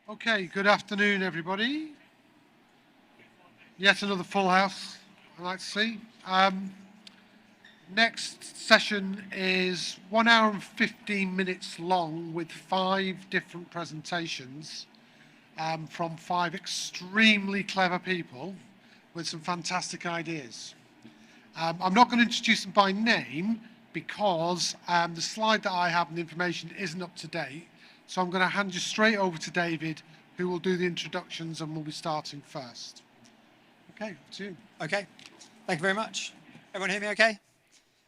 Okay, good afternoon, everybody. Yet another full house, I like to see. Next session is 1 hour and 15 minutes long with 5 different presentations from 5 extremely clever people with some fantastic ideas. I'm not going to introduce them by name because the slide that I have and the information isn't up to date. So I'm going to hand you straight over to David, who will do the introductions and will be starting first. Okay, to you. Okay, thank you very much. Everyone hear me okay?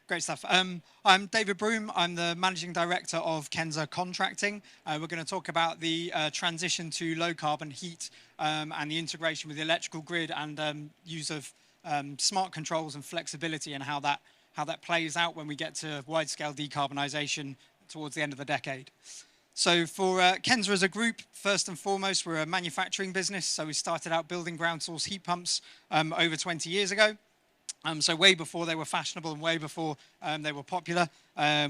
Great stuff. I'm David Broom. I'm the Managing Director of Kensa Contracting. We're going to talk about the transition to low carbon heat and the integration with the electrical grid and use of smart controls and flexibility and how that plays out when we get to wide-scale decarbonisation towards the end of the decade. So for Kensa as a group, first and foremost, we're a manufacturing business. So we started out building ground source heat pumps over 20 years ago. So way before they were fashionable and way before they were popular.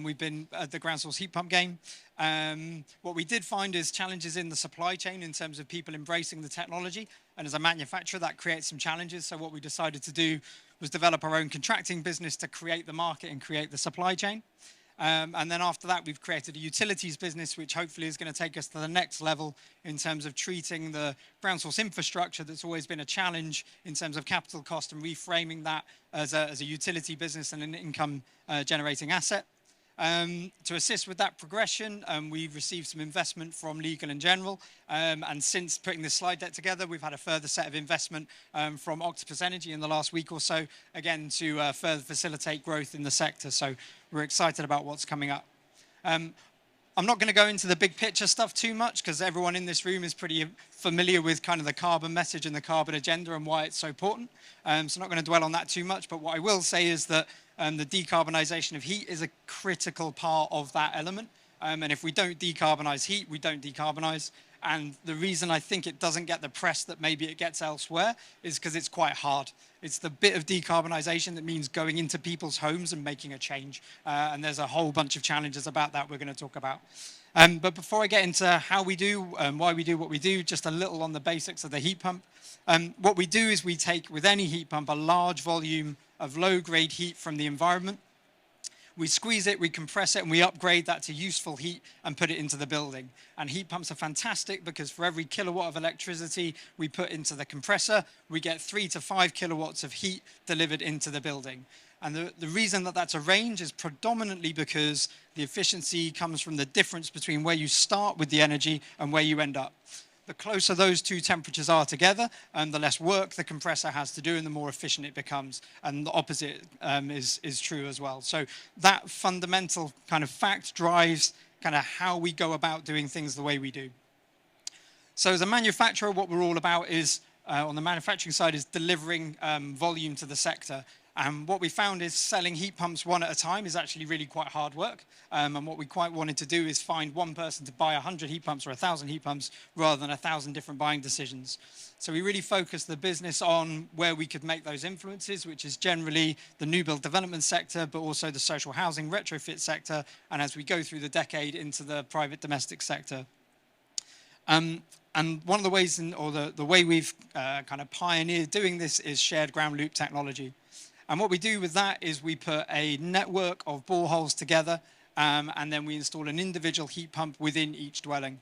We've been at the ground source heat pump game. What we did find is challenges in the supply chain in terms of people embracing the technology. And as a manufacturer, that creates some challenges. So what we decided to do was develop our own contracting business to create the market and create the supply chain. And then after that, we've created a utilities business, which hopefully is going to take us to the next level in terms of treating the ground source infrastructure that's always been a challenge in terms of capital cost and reframing that as a utility business and an income generating asset. To assist with that progression, we've received some investment from Legal & General, and since putting this slide deck together, we've had a further set of investment from Octopus Energy in the last week or so, again, to further facilitate growth in the sector. So we're excited about what's coming up. I'm not going to go into the big picture stuff too much because everyone in this room is pretty familiar with kind of the carbon message and the carbon agenda and why it's so important. So I'm not going to dwell on that too much, but what I will say is that the decarbonisation of heat is a critical part of that element. And if we don't decarbonise heat, we don't decarbonise. And the reason I think it doesn't get the press that maybe it gets elsewhere is because it's quite hard. It's the bit of decarbonisation that means going into people's homes and making a change. And there's a whole bunch of challenges about that we're going to talk about. But before I get into how we do, why we do what we do, just a little on the basics of the heat pump. What we do is we take, with any heat pump, a large volume of low-grade heat from the environment. We squeeze it, we compress it, and we upgrade that to useful heat and put it into the building. And heat pumps are fantastic because for every kilowatt of electricity we put into the compressor, we get 3 to 5 kilowatts of heat delivered into the building. And the reason that that's a range is predominantly because the efficiency comes from the difference between where you start with the energy and where you end up. The closer those two temperatures are together, the less work the compressor has to do and the more efficient it becomes. And the opposite is true as well. So that fundamental kind of fact drives kind of how we go about doing things the way we do. So as a manufacturer, what we're all about is, on the manufacturing side, is delivering volume to the sector. And what we found is selling heat pumps one at a time is actually really quite hard work. And what we quite wanted to do is find one person to buy 100 heat pumps or 1,000 heat pumps rather than 1,000 different buying decisions. So we really focused the business on where we could make those influences, which is generally the new build development sector, but also the social housing retrofit sector. And as we go through the decade into the private domestic sector. And one of the ways, the way we've kind of pioneered doing this is shared ground loop technology. And what we do with that is we put a network of boreholes together and then we install an individual heat pump within each dwelling.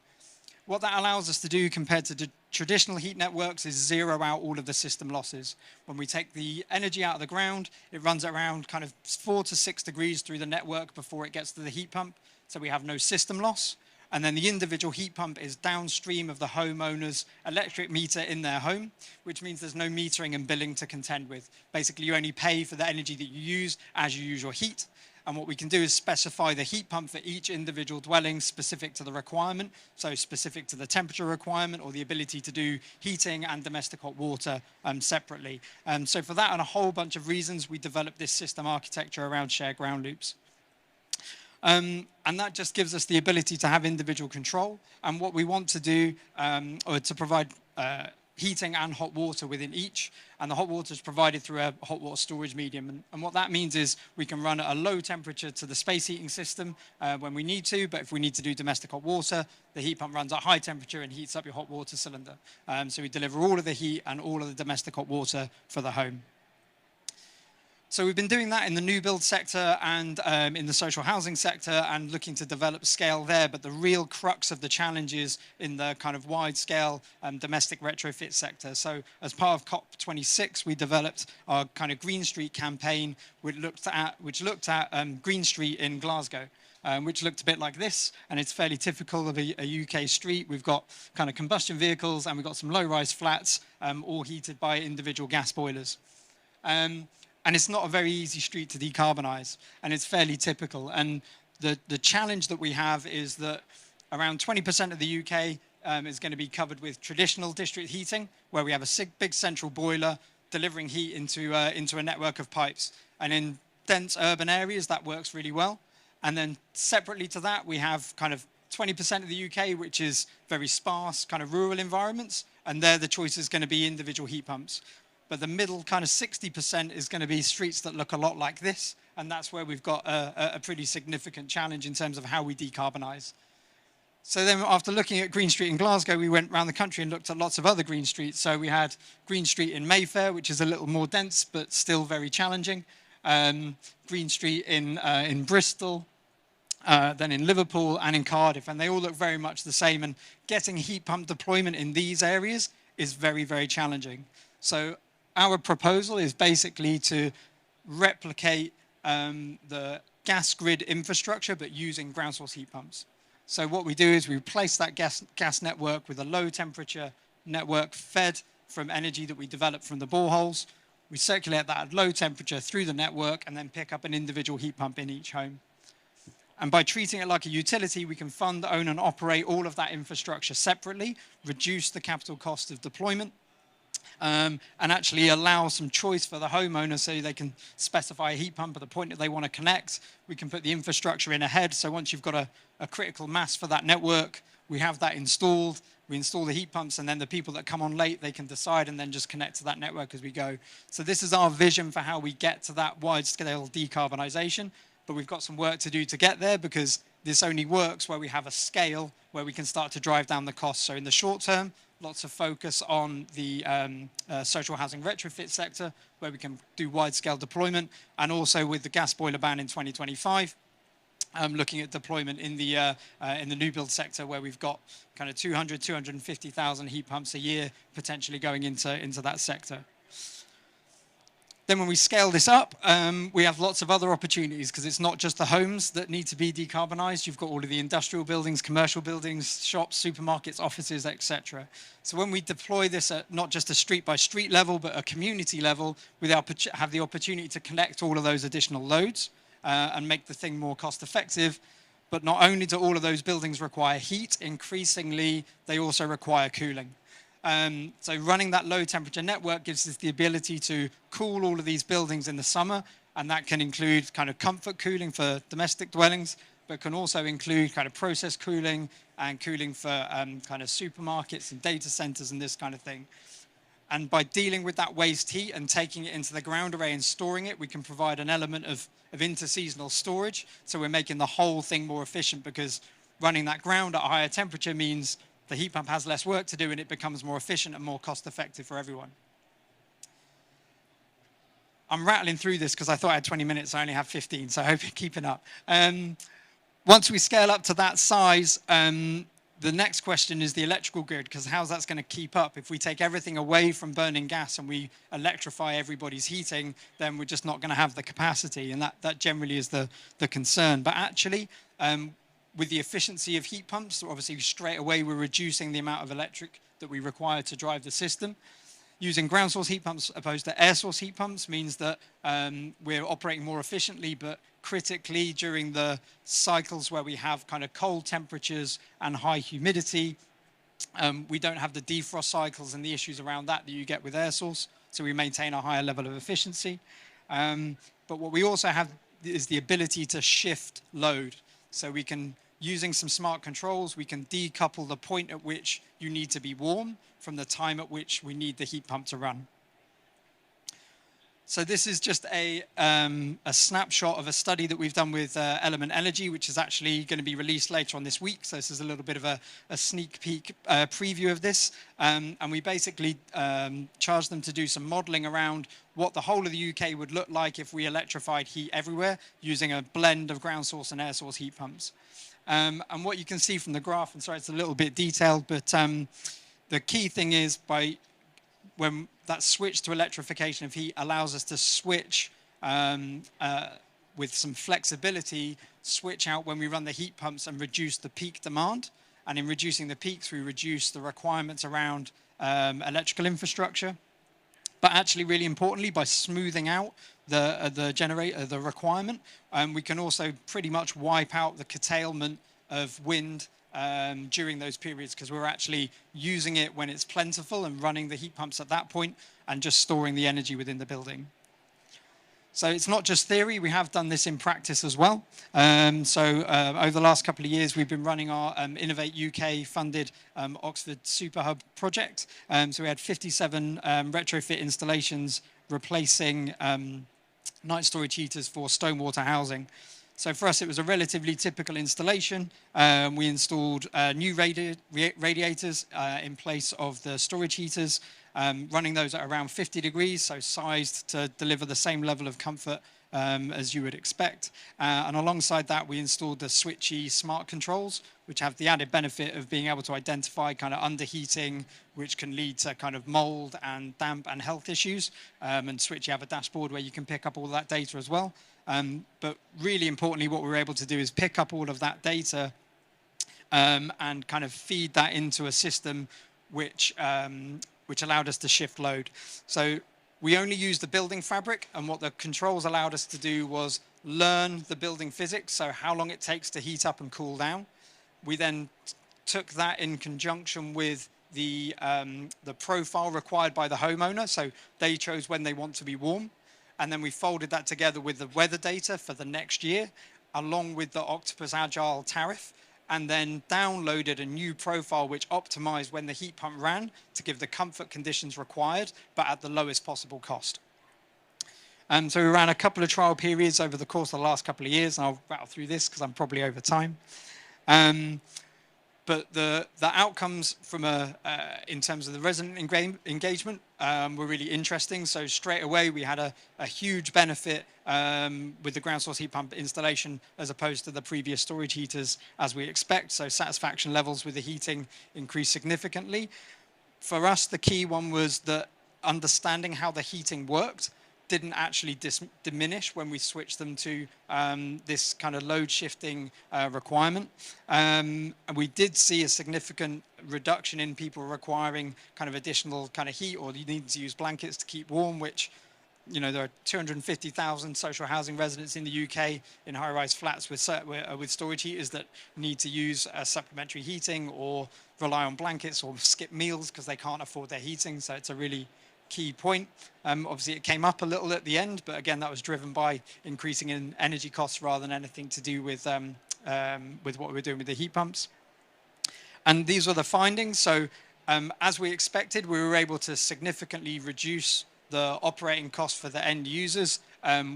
What that allows us to do compared to the traditional heat networks is zero out all of the system losses. When we take the energy out of the ground, it runs around kind of 4 to 6 degrees through the network before it gets to the heat pump, so we have no system loss. And then the individual heat pump is downstream of the homeowner's electric meter in their home, which means there's no metering and billing to contend with. Basically, you only pay for the energy that you use as you use your heat. And what we can do is specify the heat pump for each individual dwelling specific to the requirement, so specific to the temperature requirement or the ability to do heating and domestic hot water separately. So for that and a whole bunch of reasons, we developed this system architecture around shared ground loops. And that just gives us the ability to have individual control. And what we want to do, or to provide heating and hot water within each, and the hot water is provided through a hot water storage medium. And what that means is we can run at a low temperature to the space heating system when we need to, but if we need to do domestic hot water, the heat pump runs at high temperature and heats up your hot water cylinder. So we deliver all of the heat and all of the domestic hot water for the home. So we've been doing that in the new build sector and in the social housing sector and looking to develop scale there. But the real crux of the challenge is in the kind of wide scale domestic retrofit sector. So as part of COP26, we developed our kind of Green Street campaign, which looked at Green Street in Glasgow. Which looked a bit like this, and it's fairly typical of a UK street. We've got kind of combustion vehicles and we've got some low-rise flats, all heated by individual gas boilers. And it's not a very easy street to decarbonize, and it's fairly typical. And the challenge that we have is that around 20% of the UK is going to be covered with traditional district heating, where we have a big central boiler delivering heat into a network of pipes. And in dense urban areas, that works really well. And then separately to that, we have kind of 20% of the UK, which is very sparse, kind of rural environments, and there the choice is going to be individual heat pumps. But the middle kind of 60% is going to be streets that look a lot like this, and that's where we've got a pretty significant challenge in terms of how we decarbonize. So then after looking at Green Street in Glasgow, we went around the country and looked at lots of other green streets. So we had Green Street in Mayfair, which is a little more dense, but still very challenging. Green Street in Bristol, then in Liverpool and in Cardiff, and they all look very much the same. And getting heat pump deployment in these areas is very, very challenging. So our proposal is basically to replicate the gas grid infrastructure, but using ground source heat pumps. So what we do is we replace that gas network with a low temperature network fed from energy that we develop from the boreholes. We circulate that at low temperature through the network and then pick up an individual heat pump in each home. And by treating it like a utility, we can fund, own, and operate all of that infrastructure separately, reduce the capital cost of deployment, and actually allow some choice for the homeowner so they can specify a heat pump at the point that they want to connect. We can put the infrastructure in ahead, so once you've got a critical mass for that network, we have that installed, we install the heat pumps, and then the people that come on late, they can decide and then just connect to that network as we go. So this is our vision for how we get to that wide-scale decarbonisation, but we've got some work to do to get there because this only works where we have a scale where we can start to drive down the costs. So in the short term, lots of focus on the social housing retrofit sector, where we can do wide-scale deployment, and also with the gas boiler ban in 2025, looking at deployment in the new build sector, where we've got kind of 250,000 heat pumps a year potentially going into that sector. Then when we scale this up, we have lots of other opportunities because it's not just the homes that need to be decarbonised. You've got all of the industrial buildings, commercial buildings, shops, supermarkets, offices, etc. So when we deploy this at not just a street-by-street level, but a community level, we have the opportunity to connect all of those additional loads and make the thing more cost-effective. But not only do all of those buildings require heat, increasingly they also require cooling. So running that low temperature network gives us the ability to cool all of these buildings in the summer, and that can include kind of comfort cooling for domestic dwellings, but can also include kind of process cooling and cooling for kind of supermarkets and data centers and this kind of thing. And by dealing with that waste heat and taking it into the ground array and storing it, we can provide an element of interseasonal storage. So we're making the whole thing more efficient because running that ground at a higher temperature means the heat pump has less work to do and it becomes more efficient and more cost effective for everyone. I'm rattling through this because I thought I had 20 minutes, I only have 15, so I hope you're keeping up. Once we scale up to that size, the next question is the electrical grid, because how's that going to keep up? If we take everything away from burning gas and we electrify everybody's heating, then we're just not going to have the capacity, and that generally is the concern. But actually, with the efficiency of heat pumps, obviously straight away we're reducing the amount of electric that we require to drive the system. Using ground source heat pumps opposed to air source heat pumps means that we're operating more efficiently, but critically during the cycles where we have kind of cold temperatures and high humidity, we don't have the defrost cycles and the issues around that you get with air source, so we maintain a higher level of efficiency. But what we also have is the ability to shift load. So we can using some smart controls, we can decouple the point at which you need to be warm from the time at which we need the heat pump to run. So this is just a snapshot of a study that we've done with Element Energy, which is actually going to be released later on this week. So this is a little bit of a sneak peek preview of this. And we basically charged them to do some modeling around what the whole of the UK would look like if we electrified heat everywhere using a blend of ground source and air source heat pumps. And what you can see from the graph, and sorry, it's a little bit detailed, but the key thing is when that switch to electrification of heat allows us to switch with some flexibility, switch out when we run the heat pumps and reduce the peak demand. And in reducing the peaks, we reduce the requirements around electrical infrastructure. But actually, really importantly, by smoothing out the requirement, we can also pretty much wipe out the curtailment of wind during those periods, because we're actually using it when it's plentiful and running the heat pumps at that point and just storing the energy within the building. So it's not just theory, we have done this in practice as well. Over the last couple of years, we've been running our Innovate UK funded Oxford Super Hub project. So we had 57 retrofit installations replacing night storage heaters for stonewater housing. So for us, it was a relatively typical installation. We installed new radiators in place of the storage heaters, running those at around 50 degrees, so sized to deliver the same level of comfort as you would expect. And alongside that, we installed the switchy smart controls, which have the added benefit of being able to identify kind of underheating, which can lead to kind of mold and damp and health issues. And switchy have a dashboard where you can pick up all that data as well. But really importantly, what we were able to do is pick up all of that data and kind of feed that into a system which allowed us to shift load. So we only used the building fabric, and what the controls allowed us to do was learn the building physics, so how long it takes to heat up and cool down. We then took that in conjunction with the profile required by the homeowner, so they chose when they want to be warm. And then we folded that together with the weather data for the next year, along with the Octopus Agile tariff, and then downloaded a new profile which optimized when the heat pump ran to give the comfort conditions required, but at the lowest possible cost. So we ran a couple of trial periods over the course of the last couple of years, and I'll rattle through this because I'm probably over time. But the outcomes from in terms of the resident engagement were really interesting. So straight away, we had a huge benefit with the ground source heat pump installation as opposed to the previous storage heaters, as we expect. So satisfaction levels with the heating increased significantly. For us, the key one was that understanding how the heating worked didn't actually diminish when we switched them to this kind of load shifting requirement. And we did see a significant reduction in people requiring kind of additional kind of heat, or you need to use blankets to keep warm, which, you know, there are 250,000 social housing residents in the UK in high-rise flats with storage heaters that need to use supplementary heating or rely on blankets or skip meals because they can't afford their heating. So it's a really key point. Obviously, it came up a little at the end, but again, that was driven by increasing in energy costs rather than anything to do with what we're doing with the heat pumps. And these were the findings. So as we expected, we were able to significantly reduce the operating costs for the end users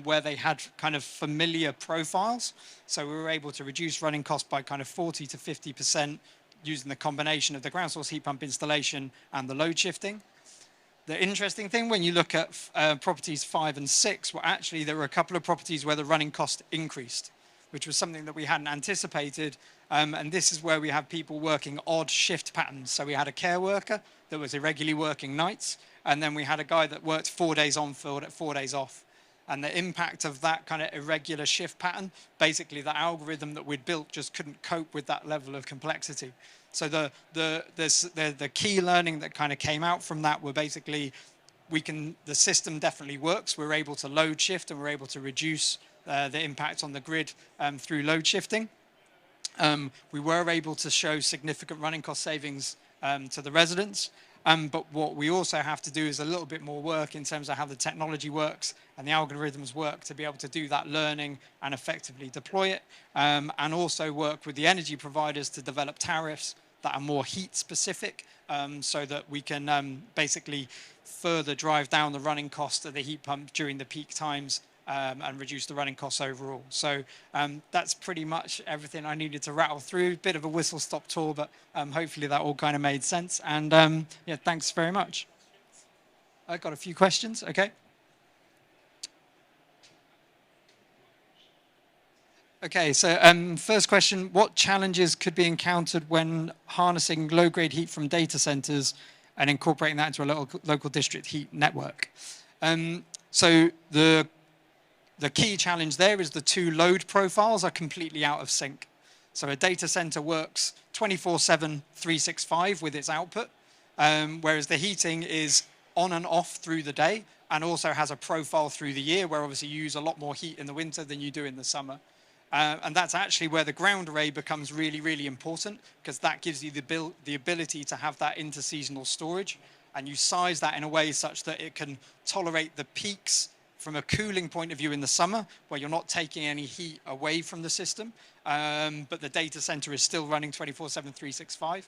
where they had kind of familiar profiles. So we were able to reduce running costs by kind of 40 to 50% using the combination of the ground source heat pump installation and the load shifting. The interesting thing, when you look at properties 5 and 6, well, actually, there were a couple of properties where the running cost increased, which was something that we hadn't anticipated. And this is where we have people working odd shift patterns. So we had a care worker that was irregularly working nights, and then we had a guy that worked 4 days on, 4 days off. And the impact of that kind of irregular shift pattern, basically the algorithm that we'd built just couldn't cope with that level of complexity. So the key learning that kind of came out from that were basically the system definitely works. We're able to load shift and we're able to reduce the impact on the grid through load shifting. We were able to show significant running cost savings to the residents. But what we also have to do is a little bit more work in terms of how the technology works and the algorithms work to be able to do that learning and effectively deploy it, and also work with the energy providers to develop tariffs that are more heat specific, so that we can basically further drive down the running cost of the heat pump during the peak times, and reduce the running costs overall. So that's pretty much everything I needed to rattle through. Bit of a whistle-stop tour, but hopefully that all kind of made sense. And yeah, thanks very much. I got a few questions. Okay. Okay, so first question, what challenges could be encountered when harnessing low-grade heat from data centers and incorporating that into a local district heat network? So the key challenge there is the two load profiles are completely out of sync. So a data center works 24/7, 365 with its output, whereas the heating is on and off through the day and also has a profile through the year where obviously you use a lot more heat in the winter than you do in the summer. And that's actually where the ground array becomes really, really important, because that gives you the ability to have that interseasonal storage, and you size that in a way such that it can tolerate the peaks from a cooling point of view in the summer, where you're not taking any heat away from the system, but the data center is still running 24/7, 365,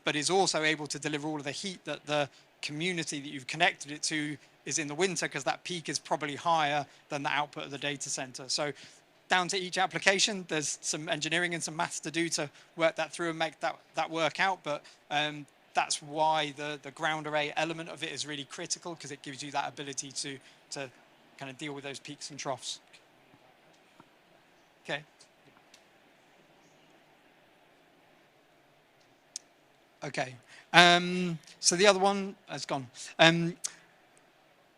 but is also able to deliver all of the heat that the community that you've connected it to is in the winter, because that peak is probably higher than the output of the data center. So down to each application, there's some engineering and some maths to do to work that through and make that work out, but that's why the ground array element of it is really critical, because it gives you that ability to kind of deal with those peaks and troughs. Okay. Okay. So the other one has gone.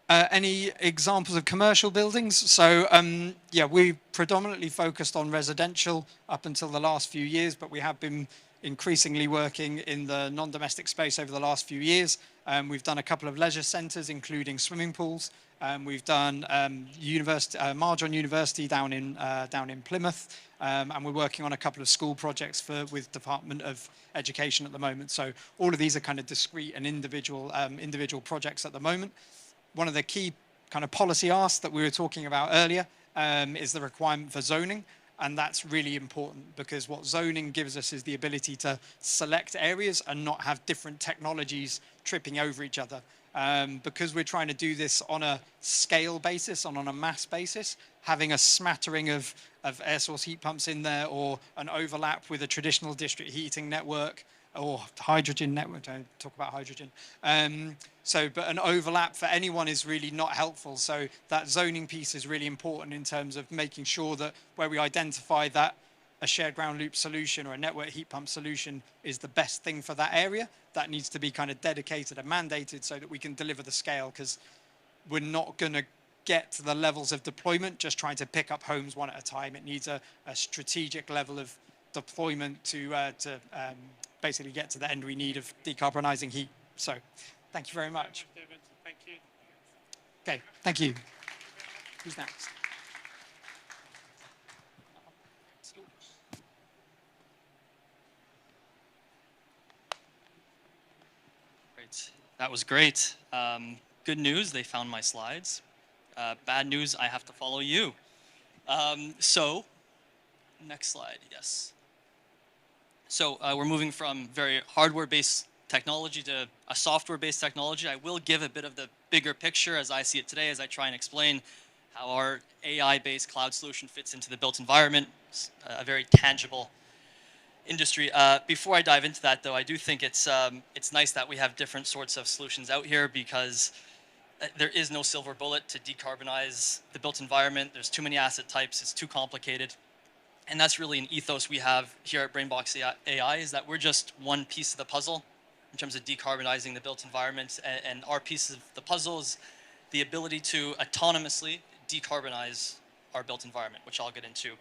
Any examples of commercial buildings? So yeah, we predominantly focused on residential up until the last few years, but we have been increasingly working in the non-domestic space over the last few years. We've done a couple of leisure centres, including swimming pools. We've done Marjon University down in Plymouth, and we're working on a couple of school projects with Department of Education at the moment. So all of these are kind of discrete and individual projects at the moment. One of the key kind of policy asks that we were talking about earlier is the requirement for zoning. And that's really important, because what zoning gives us is the ability to select areas and not have different technologies tripping over each other. Because we're trying to do this on a scale basis, on a mass basis, having a smattering of air source heat pumps in there, or an overlap with a traditional district heating network, or hydrogen network, don't talk about hydrogen. But an overlap for anyone is really not helpful. So that zoning piece is really important in terms of making sure that where we identify that a shared ground loop solution or a network heat pump solution is the best thing for that area, that needs to be kind of dedicated and mandated so that we can deliver the scale, because we're not going to get to the levels of deployment just trying to pick up homes one at a time. It needs a strategic level of deployment to basically get to the end we need of decarbonising heat. So thank you very much. Thank you. Okay, thank you. Who's next? Great. That was great. Good news, they found my slides. Bad news, I have to follow you. So, next slide, yes. So we're moving from very hardware-based technology to a software-based technology. I will give a bit of the bigger picture as I see it today, as I try and explain how our AI-based cloud solution fits into the built environment. It's a very tangible industry. Before I dive into that, though, I do think it's nice that we have different sorts of solutions out here, because there is no silver bullet to decarbonize the built environment. There's too many asset types. It's too complicated. And that's really an ethos we have here at BrainBox AI, is that we're just one piece of the puzzle in terms of decarbonizing the built environment. And our piece of the puzzle is the ability to autonomously decarbonize our built environment, which I'll get into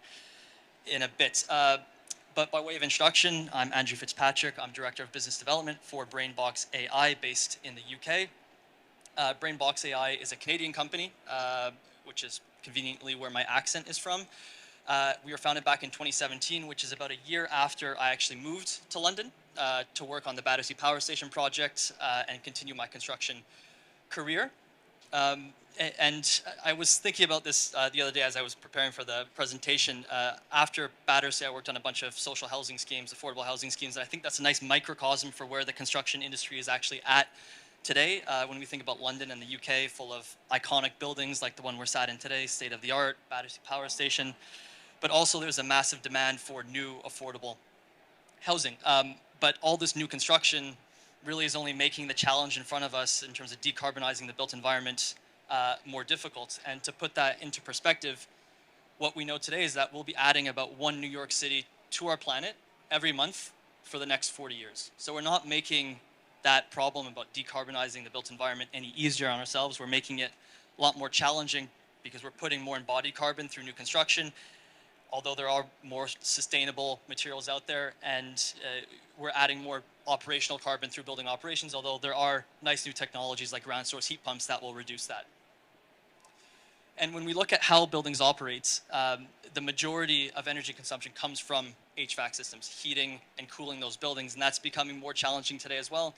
in a bit. But by way of introduction, I'm Andrew Fitzpatrick. I'm Director of Business Development for BrainBox AI, based in the UK. BrainBox AI is a Canadian company, which is conveniently where my accent is from. We were founded back in 2017, which is about a year after I actually moved to London to work on the Battersea Power Station project and continue my construction career. And I was thinking about this the other day as I was preparing for the presentation. After Battersea, I worked on a bunch of social housing schemes, affordable housing schemes, and I think that's a nice microcosm for where the construction industry is actually at today. When we think about London and the UK, full of iconic buildings like the one we're sat in today, state-of-the-art, Battersea Power Station, but also there's a massive demand for new affordable housing. But all this new construction really is only making the challenge in front of us in terms of decarbonizing the built environment more difficult. And to put that into perspective, what we know today is that we'll be adding about 1 New York City to our planet every month for the next 40 years. So we're not making that problem about decarbonizing the built environment any easier on ourselves. We're making it a lot more challenging because we're putting more embodied carbon through new construction, although there are more sustainable materials out there, and we're adding more operational carbon through building operations, although there are nice new technologies like ground source heat pumps that will reduce that. And when we look at how buildings operate, the majority of energy consumption comes from HVAC systems, heating and cooling those buildings, and that's becoming more challenging today as well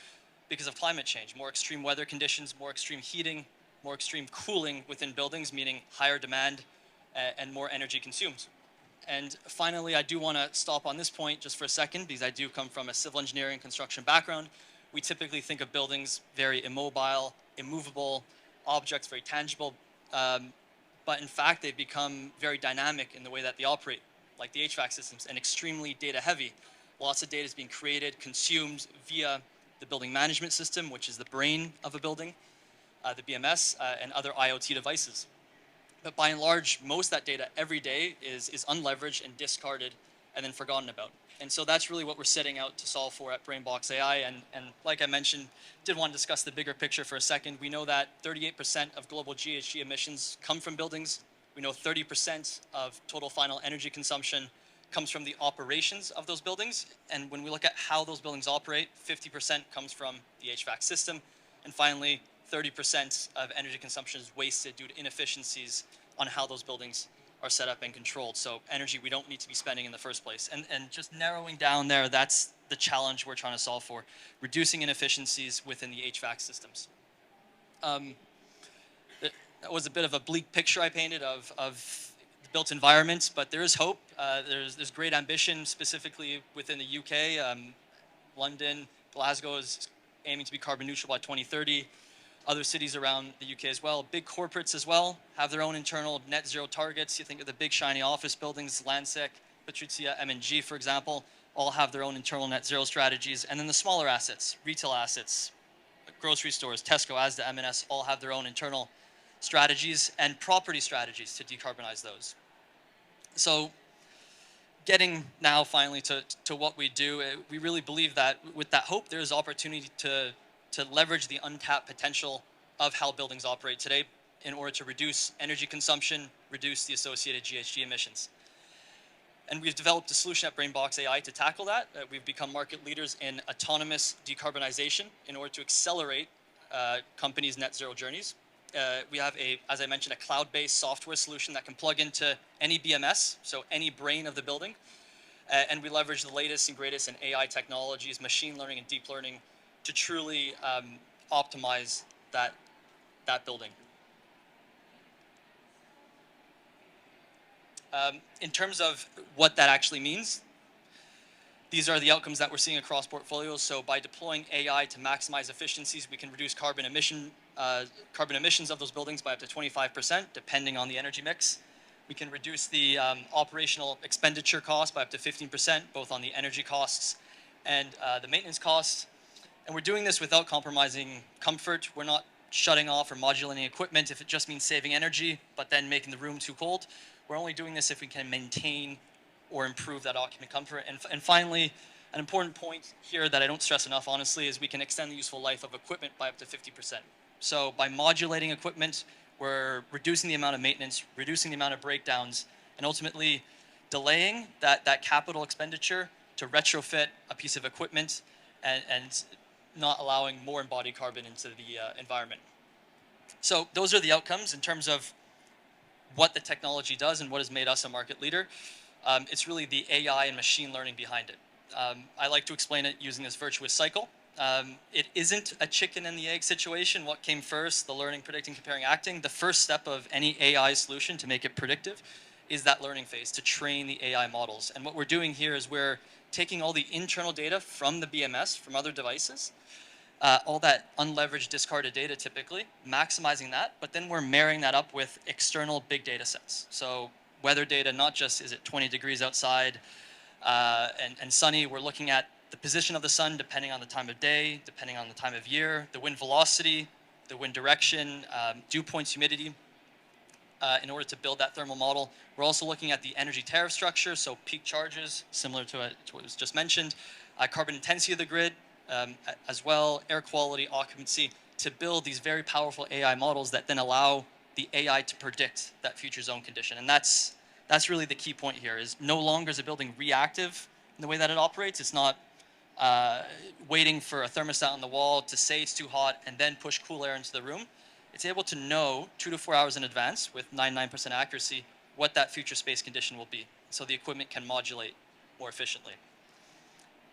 because of climate change. More extreme weather conditions, more extreme heating, more extreme cooling within buildings, meaning higher demand and more energy consumed. And finally, I do want to stop on this point just for a second because I do come from a civil engineering construction background. We typically think of buildings very immobile, immovable, objects very tangible, but in fact, they've become very dynamic in the way that they operate, like the HVAC systems, and extremely data heavy. Lots of data is being created, consumed via the building management system, which is the brain of a building, the BMS, and other IoT devices. But by and large, most of that data every day is unleveraged and discarded and then forgotten about. And so that's really what we're setting out to solve for at BrainBox AI. And like I mentioned, did want to discuss the bigger picture for a second. We know that 38% of global GHG emissions come from buildings. We know 30% of total final energy consumption comes from the operations of those buildings. And when we look at how those buildings operate, 50% comes from the HVAC system. And finally, 30% of energy consumption is wasted due to inefficiencies on how those buildings are set up and controlled. So energy we don't need to be spending in the first place. And just narrowing down there, that's the challenge we're trying to solve for, reducing inefficiencies within the HVAC systems. That was a bit of a bleak picture I painted of the built environment, but there is hope. There's great ambition, specifically within the UK. London, Glasgow is aiming to be carbon neutral by 2030. Other cities around the UK as well. Big corporates as well have their own internal net zero targets. You think of the big shiny office buildings, Lansec, Patrizia, M&G, for example, all have their own internal net zero strategies. And then the smaller assets, retail assets, grocery stores, Tesco, Asda, M&S, all have their own internal strategies and property strategies to decarbonize those. So getting now finally to what we do, we really believe that with that hope, there is opportunity to leverage the untapped potential of how buildings operate today in order to reduce energy consumption, reduce the associated GHG emissions. And we've developed a solution at BrainBox AI to tackle that. We've become market leaders in autonomous decarbonization in order to accelerate companies' net zero journeys. We have, as I mentioned, a cloud-based software solution that can plug into any BMS, so any brain of the building. And we leverage the latest and greatest in AI technologies, machine learning and deep learning to truly optimize that building. In terms of what that actually means, these are the outcomes that we're seeing across portfolios. So by deploying AI to maximize efficiencies, we can reduce carbon emissions of those buildings by up to 25%, depending on the energy mix. We can reduce the operational expenditure cost by up to 15%, both on the energy costs and the maintenance costs. And we're doing this without compromising comfort. We're not shutting off or modulating equipment if it just means saving energy, but then making the room too cold. We're only doing this if we can maintain or improve that occupant comfort. And finally, an important point here that I don't stress enough, honestly, is we can extend the useful life of equipment by up to 50%. So by modulating equipment, we're reducing the amount of maintenance, reducing the amount of breakdowns, and ultimately delaying that capital expenditure to retrofit a piece of equipment and not allowing more embodied carbon into the environment. So those are the outcomes in terms of what the technology does and what has made us a market leader. It's really the AI and machine learning behind it. I like to explain it using this virtuous cycle. It isn't a chicken and the egg situation. What came first, the learning, predicting, comparing, acting? The first step of any AI solution to make it predictive is that learning phase, to train the AI models. And what we're doing here is we're taking all the internal data from the BMS, from other devices, all that unleveraged discarded data typically, maximizing that, but then we're marrying that up with external big data sets. So weather data, not just is it 20 degrees outside and sunny, we're looking at the position of the sun depending on the time of day, depending on the time of year, the wind velocity, the wind direction, dew points, humidity, in order to build that thermal model. We're also looking at the energy tariff structure, so peak charges, similar to what was just mentioned, carbon intensity of the grid, as well, air quality, occupancy, to build these very powerful AI models that then allow the AI to predict that future zone condition. And that's really the key point here, is no longer is the building reactive in the way that it operates. It's not waiting for a thermostat on the wall to say it's too hot and then push cool air into the room. It's able to know 2 to 4 hours in advance with 99% accuracy what that future space condition will be. So the equipment can modulate more efficiently.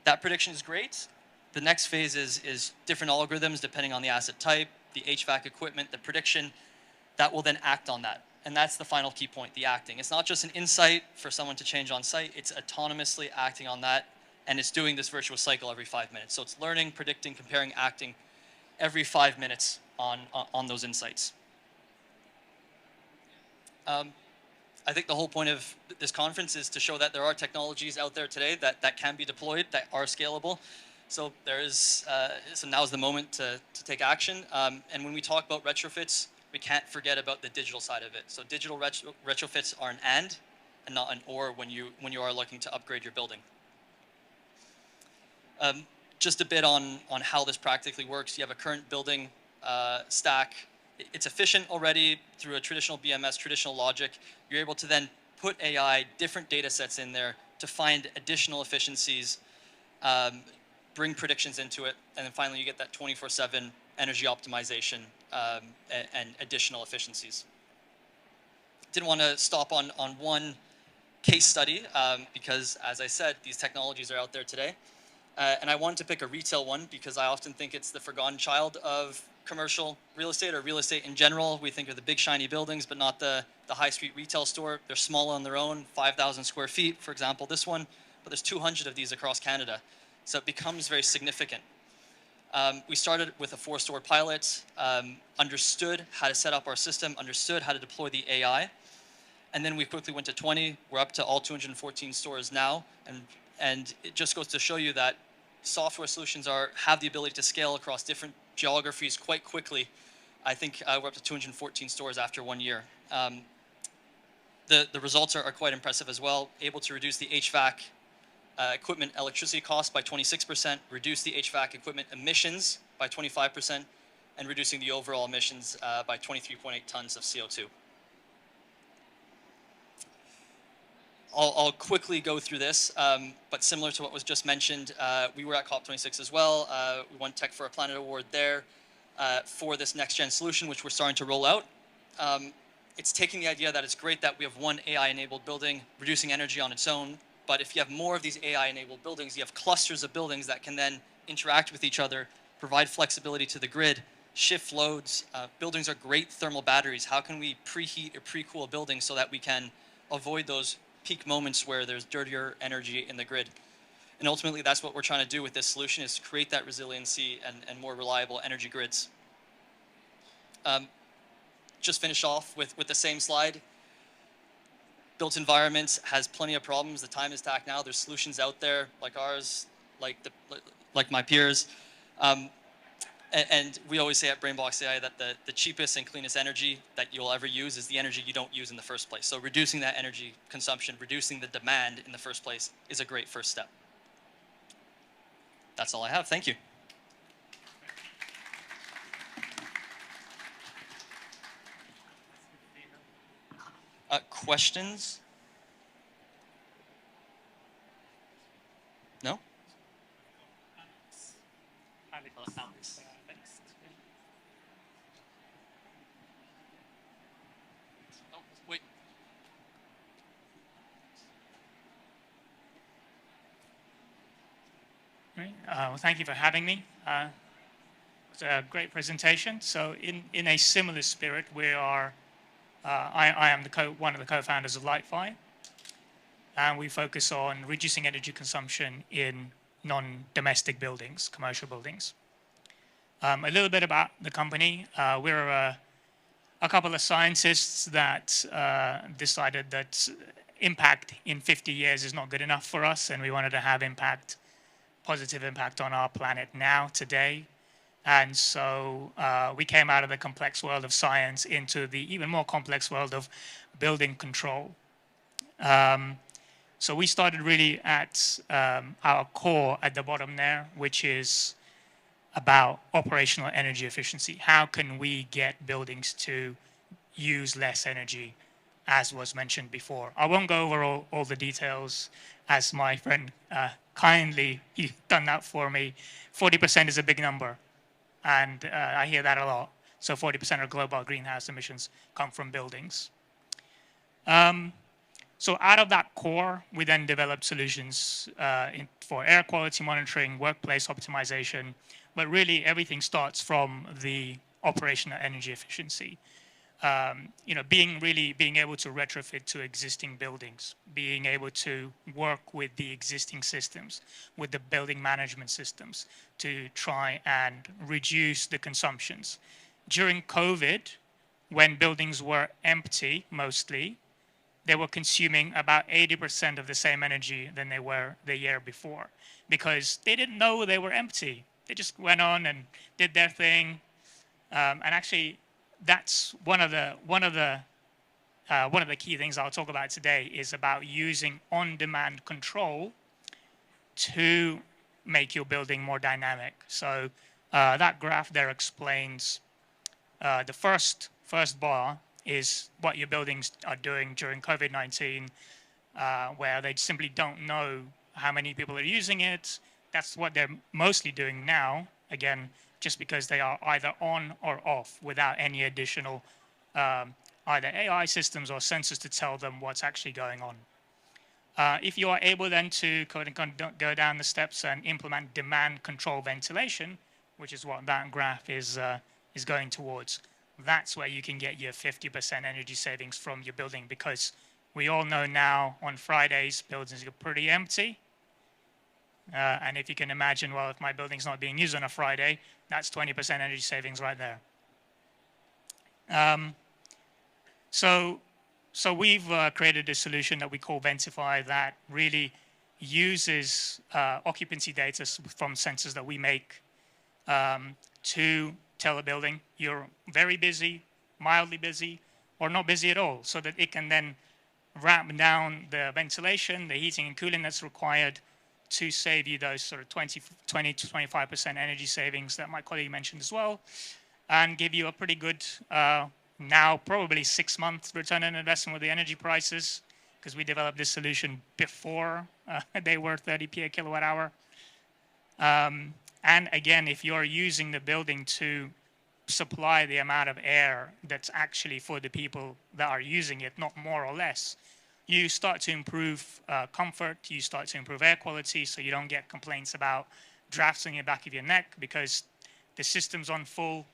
That prediction is great. The next phase is different algorithms depending on the asset type, the HVAC equipment, the prediction, that will then act on that. And that's the final key point, the acting. It's not just an insight for someone to change on site, it's autonomously acting on that, and it's doing this virtuous cycle every 5 minutes. So it's learning, predicting, comparing, acting every 5 minutes on those insights. I think the whole point of this conference is to show that there are technologies out there today that can be deployed, that are scalable. So so now's the moment to take action. And when we talk about retrofits, we can't forget about the digital side of it. So digital retrofits are an and not an or when you are looking to upgrade your building. Just a bit on how this practically works. You have a current building stack. It's efficient already through a traditional BMS, traditional logic. You're able to then put AI, different data sets in there to find additional efficiencies, bring predictions into it, and then finally you get that 24/7 energy optimization and additional efficiencies. Didn't want to stop on one case study because, as I said, these technologies are out there today. And I wanted to pick a retail one because I often think it's the forgotten child of commercial real estate or real estate in general. We think of the big shiny buildings, but not the high street retail store. They're small on their own, 5,000 square feet, for example, this one, but there's 200 of these across Canada. So it becomes very significant. We started with a 4-store pilot, understood how to set up our system, understood how to deploy the AI, and then we quickly went to 20. We're up to all 214 stores now, and it just goes to show you that software solutions have the ability to scale across different geographies quite quickly. I think we're up to 214 stores after 1 year. The results are quite impressive as well. Able to reduce the HVAC equipment electricity cost by 26%, reduce the HVAC equipment emissions by 25%, and reducing the overall emissions by 23.8 tons of CO2. I'll quickly go through this, but similar to what was just mentioned, we were at COP26 as well. We won Tech for a Planet Award there for this next-gen solution, which we're starting to roll out. It's taking the idea that it's great that we have one AI-enabled building reducing energy on its own, but if you have more of these AI-enabled buildings, you have clusters of buildings that can then interact with each other, provide flexibility to the grid, shift loads. Buildings are great thermal batteries. How can we preheat or pre-cool a building so that we can avoid those peak moments where there's dirtier energy in the grid? And ultimately, that's what we're trying to do with this solution, is create that resiliency and more reliable energy grids. Just finish off with the same slide. Built environments has plenty of problems. The time is tacked now. There's solutions out there like ours, like my peers. And we always say at BrainBox AI that the cheapest and cleanest energy that you'll ever use is the energy you don't use in the first place. So reducing that energy consumption, reducing the demand in the first place is a great first step. That's all I have. Thank you. Questions? No? Oh, wait. Great. Well, thank you for having me. It's a great presentation. So in a similar spirit, I am one of the co-founders of LightFi, and we focus on reducing energy consumption in non-domestic buildings, commercial buildings. A little bit about the company. We're a couple of scientists that decided that impact in 50 years is not good enough for us, and we wanted to have positive impact on our planet now, today. And so we came out of the complex world of science into the even more complex world of building control. So we started really at our core at the bottom there, which is about operational energy efficiency. How can we get buildings to use less energy, as was mentioned before? I won't go over all the details, as my friend kindly he's done that for me. 40% is a big number, and I hear that a lot. So 40% of global greenhouse emissions come from buildings. So out of that core, we then developed solutions for air quality monitoring, workplace optimization, but really everything starts from the operational energy efficiency. Being able to retrofit to existing buildings, being able to work with the existing systems, with the building management systems to try and reduce the consumptions. During COVID, when buildings were empty mostly, they were consuming about 80% of the same energy than they were the year before, because they didn't know they were empty. They just went on and did their thing, and actually, that's one of the key things I'll talk about today is about using on-demand control to make your building more dynamic. So that graph there explains the first bar is what your buildings are doing during COVID-19, where they simply don't know how many people are using it. That's what they're mostly doing now, again, just because they are either on or off without any additional either AI systems or sensors to tell them what's actually going on. If you are able then to go down the steps and implement demand control ventilation, which is what that graph is going towards, that's where you can get your 50% energy savings from your building, because we all know now on Fridays, buildings are pretty empty. And if you can imagine, well, if my building's not being used on a Friday, that's 20% energy savings right there. So we've created a solution that we call Ventify that really uses occupancy data from sensors that we make to tell a building you're very busy, mildly busy, or not busy at all, so that it can then ramp down the ventilation, the heating and cooling that's required to save you those sort of 20 to 25% energy savings that my colleague mentioned as well, and give you a pretty good, now probably 6-month return on investment with the energy prices, because we developed this solution before they were 30p a kilowatt hour. And again, if you're using the building to supply the amount of air that's actually for the people that are using it, not more or less, you start to improve comfort, you start to improve air quality, so you don't get complaints about drafts on the back of your neck, because the system's on full,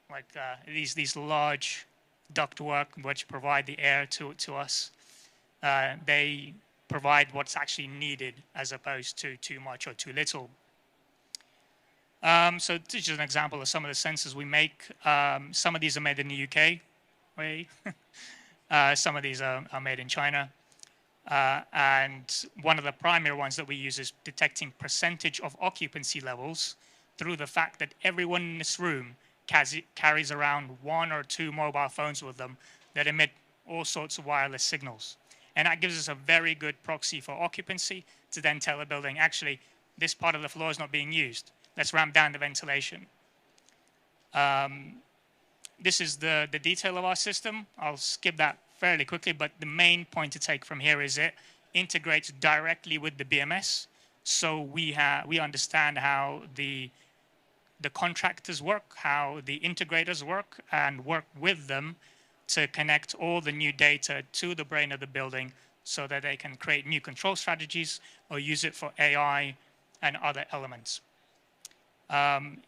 like these large ductwork which provide the air to us. They provide what's actually needed as opposed to too much or too little. So this is just an example of some of the sensors we make. Some of these are made in the UK. Some of these are made in China. And one of the primary ones that we use is detecting percentage of occupancy levels through the fact that everyone in this room carries around 1 or 2 mobile phones with them that emit all sorts of wireless signals. And that gives us a very good proxy for occupancy to then tell a building, actually, this part of the floor is not being used. Let's ramp down the ventilation. This is the detail of our system. I'll skip that fairly quickly, but the main point to take from here is it integrates directly with the BMS. So we understand how the contractors work, how the integrators work, and work with them to connect all the new data to the brain of the building so that they can create new control strategies or use it for AI and other elements.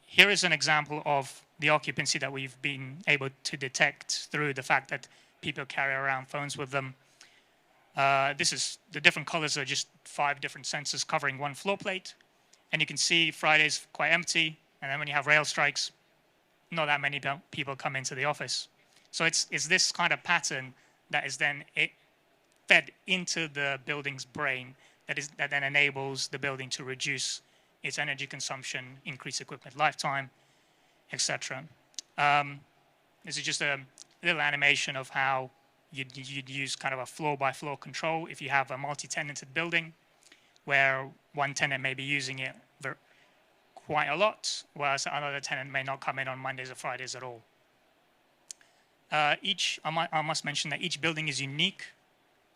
Here is an example of the occupancy that we've been able to detect through the fact that people carry around phones with them. This is the different colors are just 5 different sensors covering one floor plate. And you can see Friday's quite empty. And then when you have rail strikes, not that many people come into the office. So it's this kind of pattern that is then fed into the building's brain that then enables the building to reduce its energy consumption, increase equipment lifetime, etc. This is just a little animation of how you'd use kind of a floor-by-floor control if you have a multi-tenanted building where one tenant may be using it quite a lot, whereas another tenant may not come in on Mondays or Fridays at all. I must mention that each building is unique,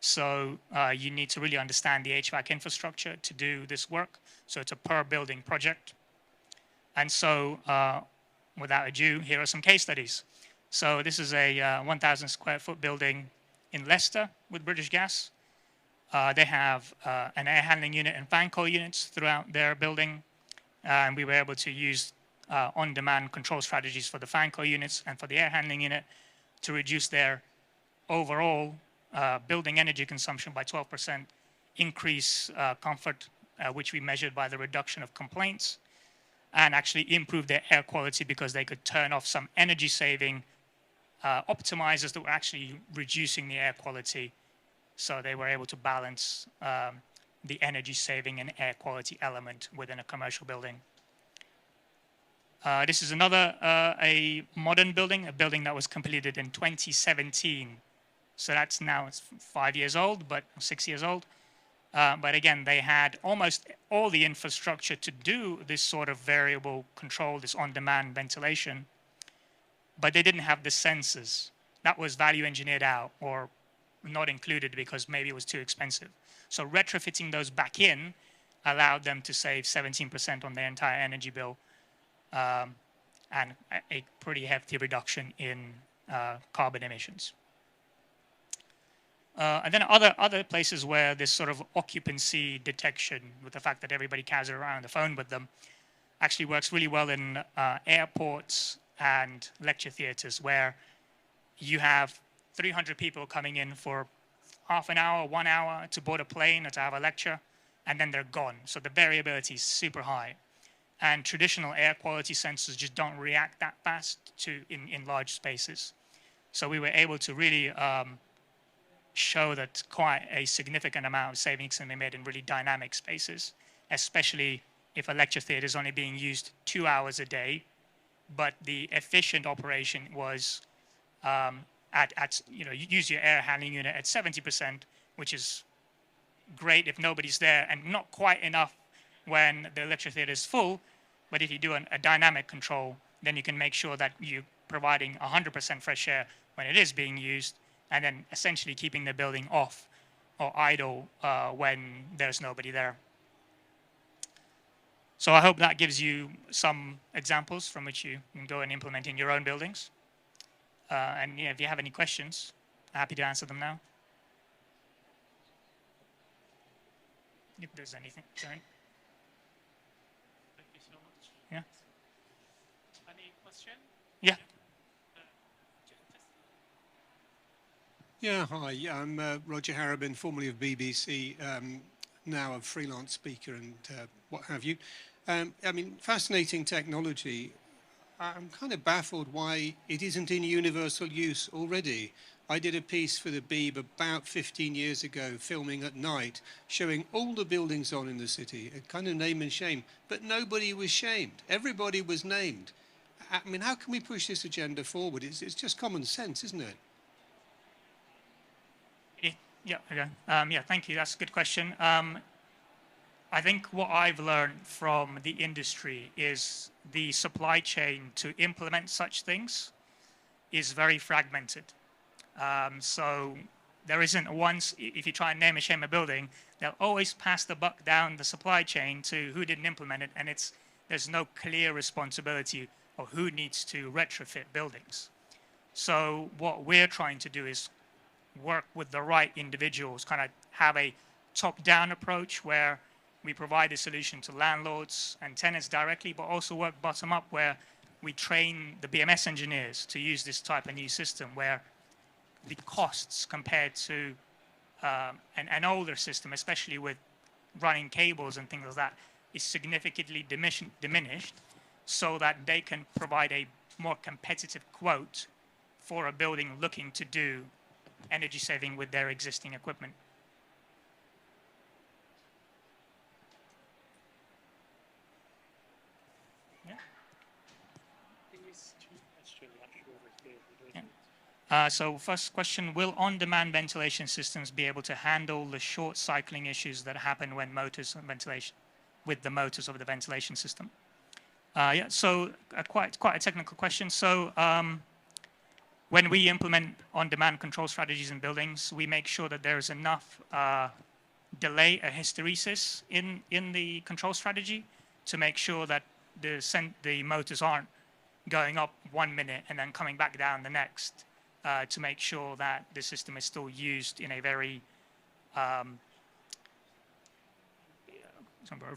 so you need to really understand the HVAC infrastructure to do this work. So it's a per building project. And so without ado, here are some case studies. So this is a 1,000 square foot building in Leicester with British Gas. They have an air handling unit and fan coil units throughout their building. And we were able to use on-demand control strategies for the fan coil units and for the air handling unit to reduce their overall building energy consumption by 12%, increase comfort, which we measured by the reduction of complaints, and actually improve their air quality because they could turn off some energy saving optimizers that were actually reducing the air quality. So they were able to balance the energy saving and air quality element within a commercial building. This is another a modern building, a building that was completed in 2017. So that's now it's 5 years old, but 6 years old. But again, they had almost all the infrastructure to do this sort of variable control, this on-demand ventilation, but they didn't have the sensors. That was value engineered out or not included because maybe it was too expensive. So retrofitting those back in allowed them to save 17% on their entire energy bill and a pretty hefty reduction in carbon emissions. And then other places where this sort of occupancy detection with the fact that everybody carries around the phone with them actually works really well in airports and lecture theaters where you have 300 people coming in for half an hour, 1 hour to board a plane or to have a lecture, and then they're gone. So the variability is super high. And traditional air quality sensors just don't react that fast in large spaces. So we were able to really show that quite a significant amount of savings can be made in really dynamic spaces, especially if a lecture theater is only being used 2 hours a day, but the efficient operation was you use your air handling unit at 70%, which is great if nobody's there, and not quite enough when the lecture theater is full. But if you do a dynamic control, then you can make sure that you're providing 100% fresh air when it is being used, and then essentially keeping the building off or idle when there's nobody there. So I hope that gives you some examples from which you can go and implement in your own buildings. And yeah, if you have any questions, I'm happy to answer them now. If there's anything, sorry. Thank you so much. Yeah. Any question? Yeah. Yeah, hi. I'm Roger Harrabin, formerly of BBC, now a freelance speaker and what have you. I mean, fascinating technology. I'm kind of baffled why it isn't in universal use already. I did a piece for the Beeb about 15 years ago, filming at night, showing all the buildings on in the city, a kind of name and shame, but nobody was shamed. Everybody was named. I mean, how can we push this agenda forward? It's just common sense, isn't it? Yeah, okay. Yeah, thank you. That's a good question. I think what I've learned from the industry is the supply chain to implement such things is very fragmented. So there isn't once, if you try and name and shame a building, they'll always pass the buck down the supply chain to who didn't implement it, and there's no clear responsibility of who needs to retrofit buildings. So what we're trying to do is work with the right individuals, kind of have a top-down approach where we provide a solution to landlords and tenants directly, but also work bottom up where we train the BMS engineers to use this type of new system where the costs compared to an older system, especially with running cables and things like that, is significantly diminished so that they can provide a more competitive quote for a building looking to do energy saving with their existing equipment. So first question, will on-demand ventilation systems be able to handle the short cycling issues that happen when motors and ventilation, with the motors of the ventilation system? Yeah, so quite a technical question. So when we implement on-demand control strategies in buildings, we make sure that there is enough delay, a hysteresis in the control strategy to make sure that the motors aren't going up 1 minute and then coming back down the next. To make sure that the system is still used in a very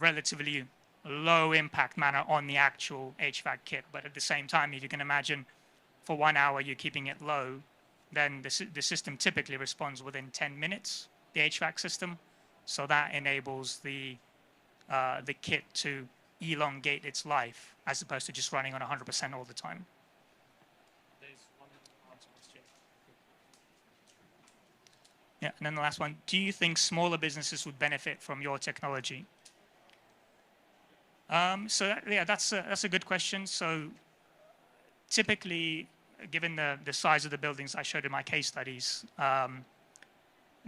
relatively low impact manner on the actual HVAC kit. But at the same time, if you can imagine for 1 hour you're keeping it low, then the system typically responds within 10 minutes, the HVAC system. So that enables the kit to elongate its life as opposed to just running on 100% all the time. Yeah, and then the last one, do you think smaller businesses would benefit from your technology? That's a good question. So typically, given the size of the buildings I showed in my case studies,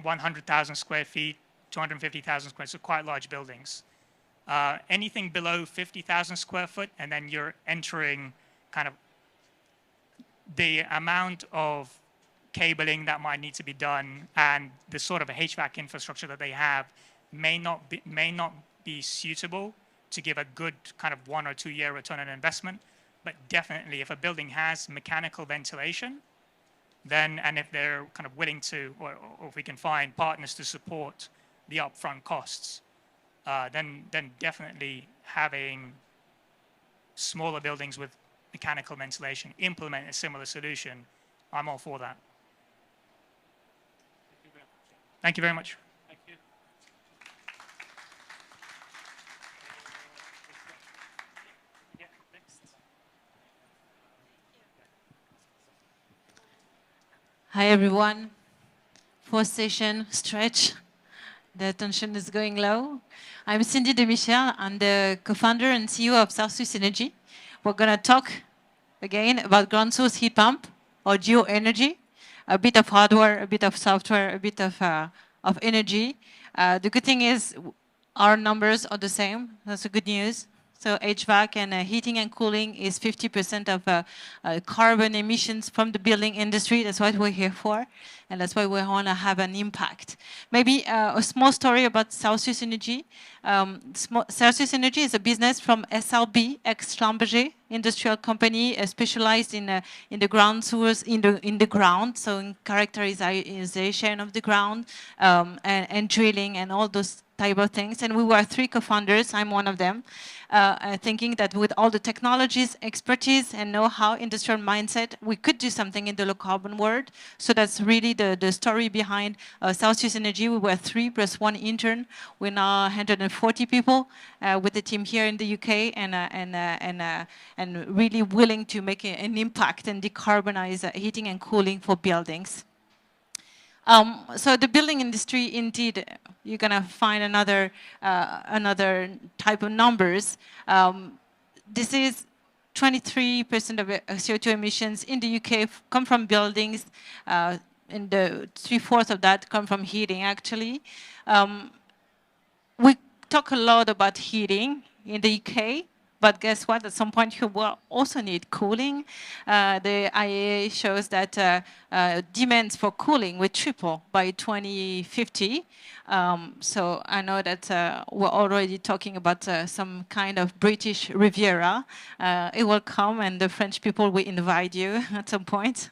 100,000 square feet, 250,000 square feet, so quite large buildings. Anything below 50,000 square foot, and then you're entering kind of the amount of cabling that might need to be done and the sort of a HVAC infrastructure that they have may not be suitable to give a good kind of 1 or 2 year return on investment. But definitely if a building has mechanical ventilation, then, and if they're kind of willing to, or if we can find partners to support the upfront costs, then definitely having smaller buildings with mechanical ventilation implement a similar solution, I'm all for that. Thank you very much. Thank you. Yeah, next. Hi everyone. Fourth session, stretch. The tension is going low. I'm Cindy Demichel. I'm the co-founder and CEO of South Swiss Energy. We're going to talk again about ground source heat pump or geoenergy. A bit of hardware, a bit of software, a bit of energy. The good thing is our numbers are the same. That's the good news. So HVAC and heating and cooling is 50% of carbon emissions from the building industry. That's what we're here for. And that's why we want to have an impact. Maybe a small story about South Swiss Energy. South Swiss Energy is a business from SLB, ex-Schlumberger industrial company, specialized in the ground source, in the ground, so in characterization of the ground and drilling and all those type of things. And we were 3 co-founders. I'm one of them. Thinking that with all the technologies, expertise, and know-how, industrial mindset, we could do something in the low carbon world. So that's really the story behind South Swiss Energy. We were 3 plus 1 intern. We're now 140 people with the team here in the UK and really willing to make an impact and decarbonize heating and cooling for buildings. So the building industry, indeed, you're going to find another type of numbers. This is 23% of CO2 emissions in the UK come from buildings, and the 3/4 of that come from heating, actually. We talk a lot about heating in the UK. But guess what? At some point, you will also need cooling. The IEA shows that demands for cooling will triple by 2050. So I know that we're already talking about some kind of British Riviera. It will come, and the French people will invite you at some point.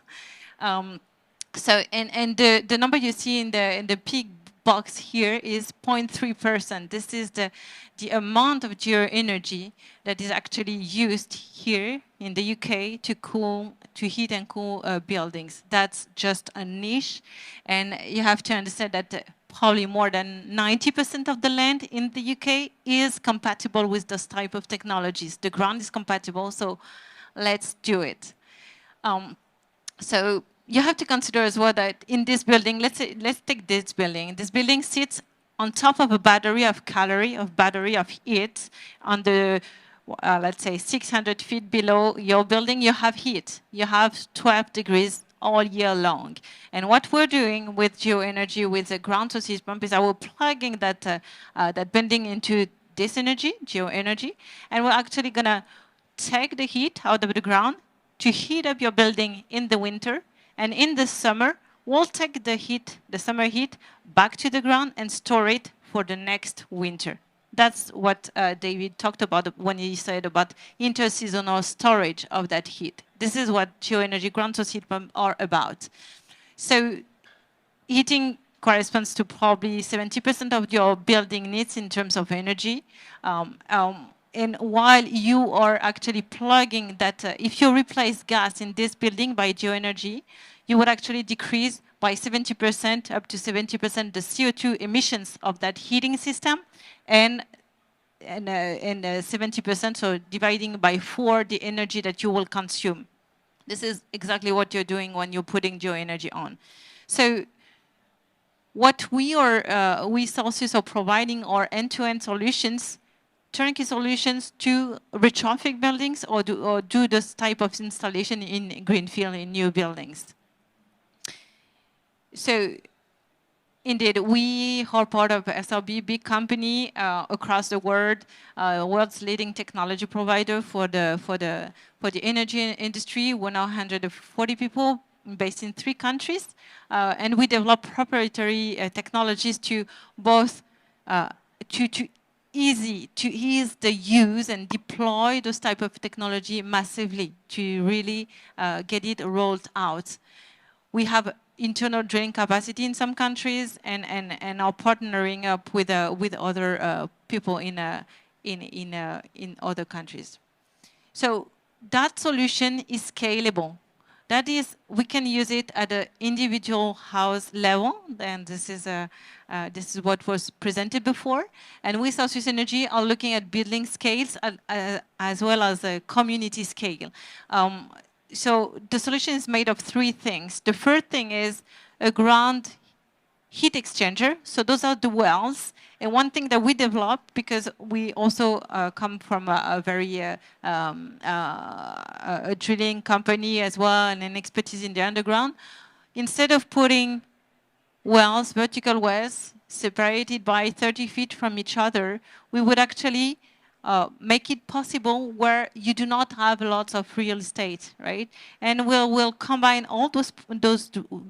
So, and the number you see in the peak box here is 0.3%. This is the amount of geoenergy that is actually used here in the UK to heat and cool buildings. That's just a niche, and you have to understand that probably more than 90% of the land in the UK is compatible with this type of technologies. The ground is compatible, so let's do it. So you have to consider as well that in this building, let's take this building. This building sits on top of a battery of heat on the, let's say 600 feet below your building, you have heat. You have 12 degrees all year long. And what we're doing with geoenergy, with the ground source heat pump, is we're plugging that, that building into this energy, geoenergy, and we're actually gonna take the heat out of the ground to heat up your building in the winter, and in the summer, we'll take the heat, the summer heat, back to the ground and store it for the next winter. That's what David talked about when he said about interseasonal storage of that heat. This is what geoenergy ground source heat pumps are about. So heating corresponds to probably 70% of your building needs in terms of energy. And while you are actually plugging that, if you replace gas in this building by geoenergy, you would actually decrease by 70%, up to 70%, the CO2 emissions of that heating system, and 70%, so dividing by 4 the energy that you will consume. This is exactly what you're doing when you're putting geoenergy on. So what we Celsius are providing are end-to-end solutions, turnkey solutions to retrofit buildings or do this type of installation in greenfield, in new buildings. So indeed, we are part of SLB, big company across the world, world's leading technology provider for the energy industry. We're now 140 people based in 3 countries, and we develop proprietary technologies to both to ease the use and deploy those type of technology massively to really get it rolled out. We have internal drilling capacity in some countries, and are partnering up with other people in other countries. So that solution is scalable. That is, we can use it at an individual house level, and this is what was presented before. And we, Celsius Energy, are looking at building scales as well as a community scale. So the solution is made of 3 things. The first thing is a ground heat exchanger. So those are the wells. And one thing that we developed, because we also come from a very a drilling company as well, and an expertise in the underground, instead of putting wells, vertical wells, separated by 30 feet from each other, we would actually make it possible where you do not have lots of real estate, right? And we'll combine all those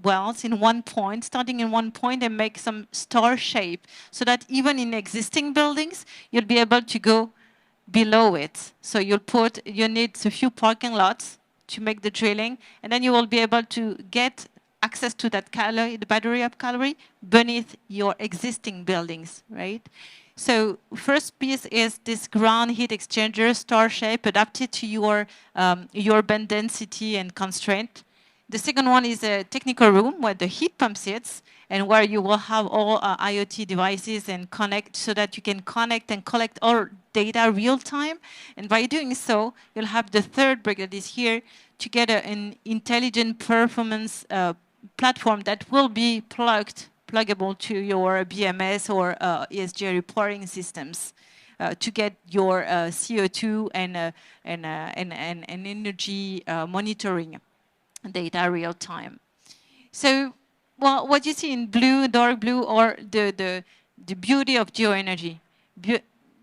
wells in one point, starting in one point, and make some star shape, so that even in existing buildings, you'll be able to go below it. So you need a few parking lots to make the drilling, and then you will be able to get access to that calorie, the battery of calorie, beneath your existing buildings, right? So first piece is this ground heat exchanger, star shape, adapted to your urban density and constraint. The second one is a technical room where the heat pump sits, and where you will have all IoT devices and connect, so that you can connect and collect all data real time. And by doing so, you'll have the third brick that is here to get an intelligent performance platform that will be pluggable to your BMS or ESG reporting systems to get your CO2 and energy monitoring data real time. So, well, what you see in blue, dark blue, are the beauty of geoenergy.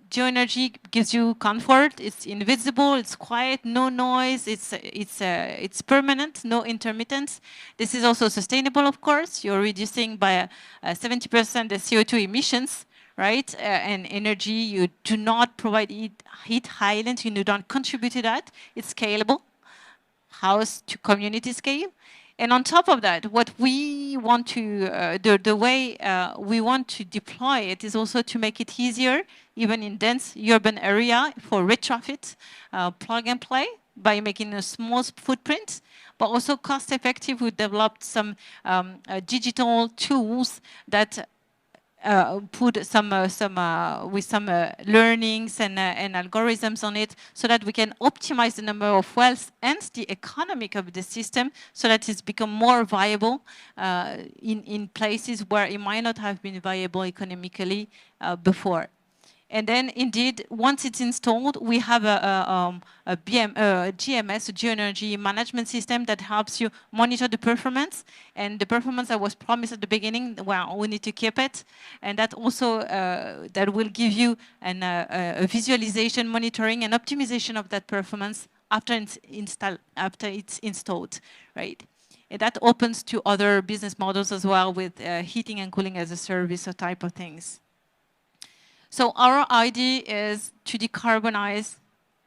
Geoenergy gives you comfort. It's invisible. It's quiet. No noise. It's permanent. No intermittence. This is also sustainable, of course. You're reducing by 70% the CO2 emissions, right? And energy. You do not provide heat islands. You do not contribute to that. It's scalable, house to community scale. And on top of that, what we want to, the way we want to deploy it is also to make it easier, even in dense urban area for retrofit, plug and play, by making a small footprint, but also cost effective. We developed some digital tools that put some learnings and algorithms on it, so that we can optimize the number of wells and the economic of the system, so that it's become more viable in places where it might not have been viable economically before. And then, indeed, once it's installed, we have a GMS, a Geoenergy Management System, that helps you monitor the performance. And the performance that was promised at the beginning, well, we need to keep it. And that also that will give you a visualization, monitoring, and optimization of that performance after it's installed, right? And that opens to other business models as well, with heating and cooling as a service or type of things. So our idea is to decarbonize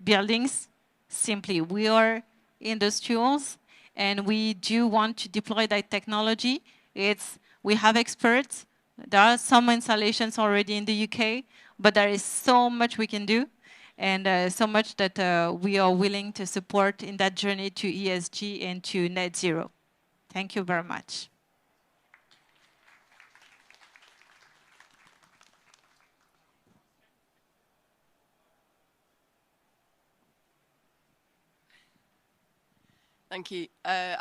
buildings simply. We are industrials, and we do want to deploy that technology. We have experts. There are some installations already in the UK, but there is so much we can do, and so much that we are willing to support in that journey to ESG and to net zero. Thank you very much. Thank you.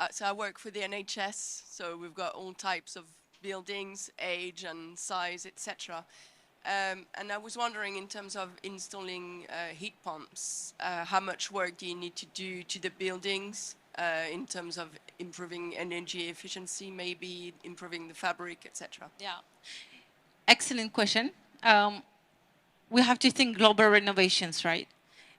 So I work for the NHS, so we've got all types of buildings, age and size, etc. And I was wondering, in terms of installing heat pumps, how much work do you need to do to the buildings in terms of improving energy efficiency, maybe improving the fabric, etc.? Yeah, excellent question. We have to think global renovations, right?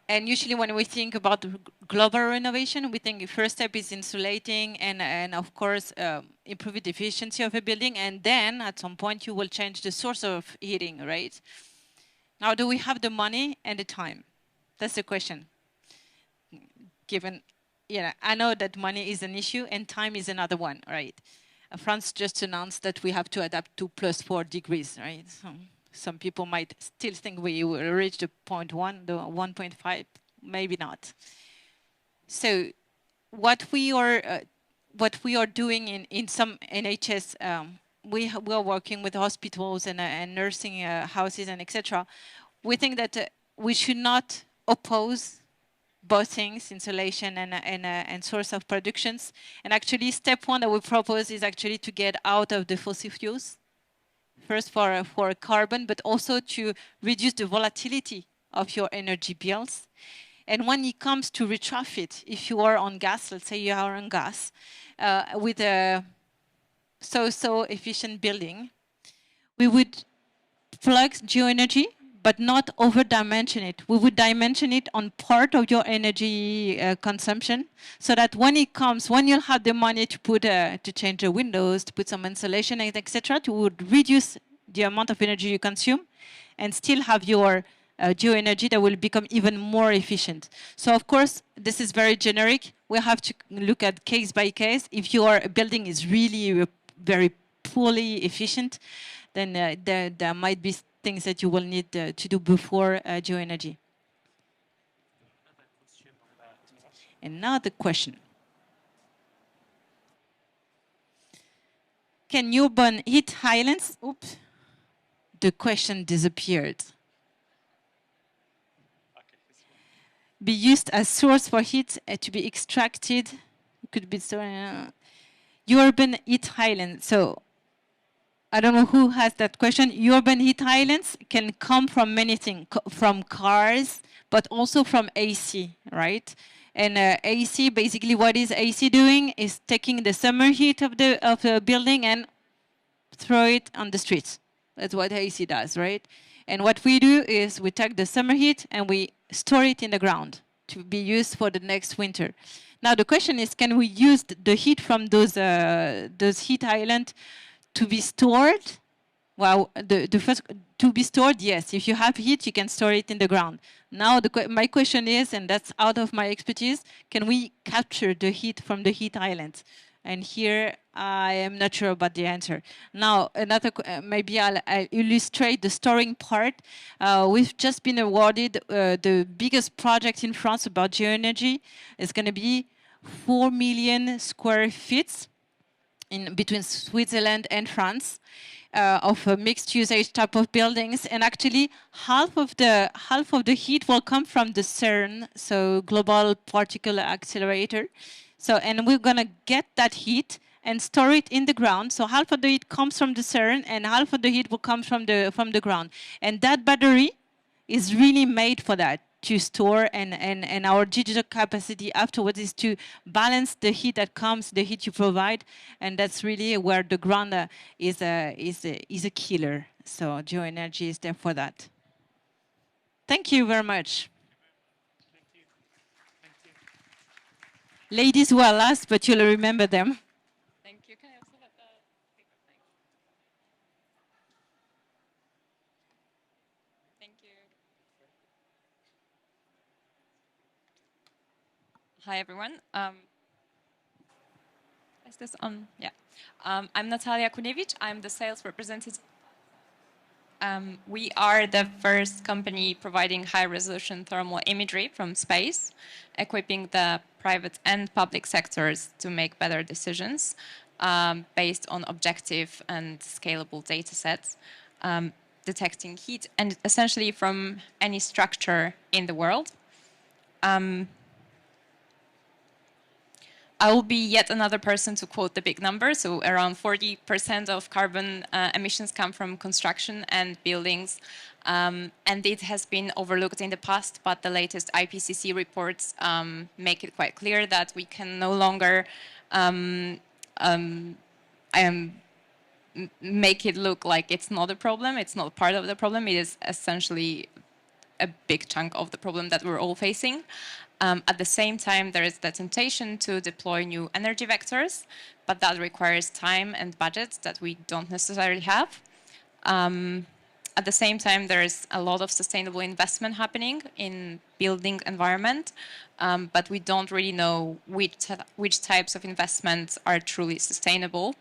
And usually when we think about global renovation, we think the first step is insulating and of course, improve the efficiency of a building. And then at some point you will change the source of heating, right? Now, do we have the money and the time? That's the question. Given, I know that money is an issue and time is another one, right? France just announced that we have to adapt to +4 degrees, right? So some people might still think we will reach the 0.1, the 1.5, maybe not. So what we are doing in some NHS, we are working with hospitals and nursing houses and etc. We think that we should not oppose both things, insulation and source of productions. And actually, step one that we propose is actually to get out of the fossil fuels. First for carbon, but also to reduce the volatility of your energy bills. And when it comes to retrofit, if you are on gas, let's say you are on gas, with a so efficient building, we would plug geoenergy, but not over-dimension it. We would dimension it on part of your energy consumption, so that when it comes, when you'll have the money to put to change the windows, to put some insulation, etc., you would reduce the amount of energy you consume, and still have your geoenergy that will become even more efficient. So of course, this is very generic. We have to look at case by case. If your building is really very poorly efficient, then there might be things that you will need to do before geoenergy. And now the question. Can urban heat highlands, oops, the question disappeared, be used as source for heat to be extracted? It could be urban heat highlands. So I don't know who has that question. Urban heat islands can come from many things, from cars, but also from AC, right? And AC, basically what is AC doing is taking the summer heat of the building and throw it on the streets. That's what AC does, right? And what we do is we take the summer heat and we store it in the ground to be used for the next winter. Now the question is, can we use the heat from those heat islands to be stored? Well, the first, to be stored, yes. If you have heat, you can store it in the ground. Now, my question is, and that's out of my expertise, can we capture the heat from the heat islands? And here I am not sure about the answer. Now, another, maybe I'll illustrate the storing part. We've just been awarded the biggest project in France about geoenergy. It's going to be 4 million square feet in between Switzerland and France. Of a mixed usage type of buildings, and actually half of the heat will come from the CERN, so Global Particle Accelerator. So, and we're gonna get that heat and store it in the ground. So half of the heat comes from the CERN, and half of the heat will come from the ground. And that battery is really made for that, to store, and our digital capacity afterwards is to balance the heat that comes, the heat you provide, and that's really where the ground is a killer. So geoenergy is there for that. Thank you very much. Thank you. Thank you. Ladies were last, but you'll remember them. Thank you. Can I also have the paper thing? Thank you. Hi, everyone. Is this on? Yeah. I'm Natalia Kuniewicz. I'm the sales representative. We are the first company providing high-resolution thermal imagery from space, equipping the private and public sectors to make better decisions based on objective and scalable data sets, detecting heat and essentially from any structure in the world. I will be yet another person to quote the big number. So around 40% of carbon emissions come from construction and buildings. And it has been overlooked in the past, but the latest IPCC reports make it quite clear that we can no longer make it look like it's not a problem. It's not part of the problem. It is essentially a big chunk of the problem that we're all facing. At the same time, there is the temptation to deploy new energy vectors, but that requires time and budget that we don't necessarily have. At the same time, there is a lot of sustainable investment happening in building environment, but we don't really know which types of investments are truly sustainable.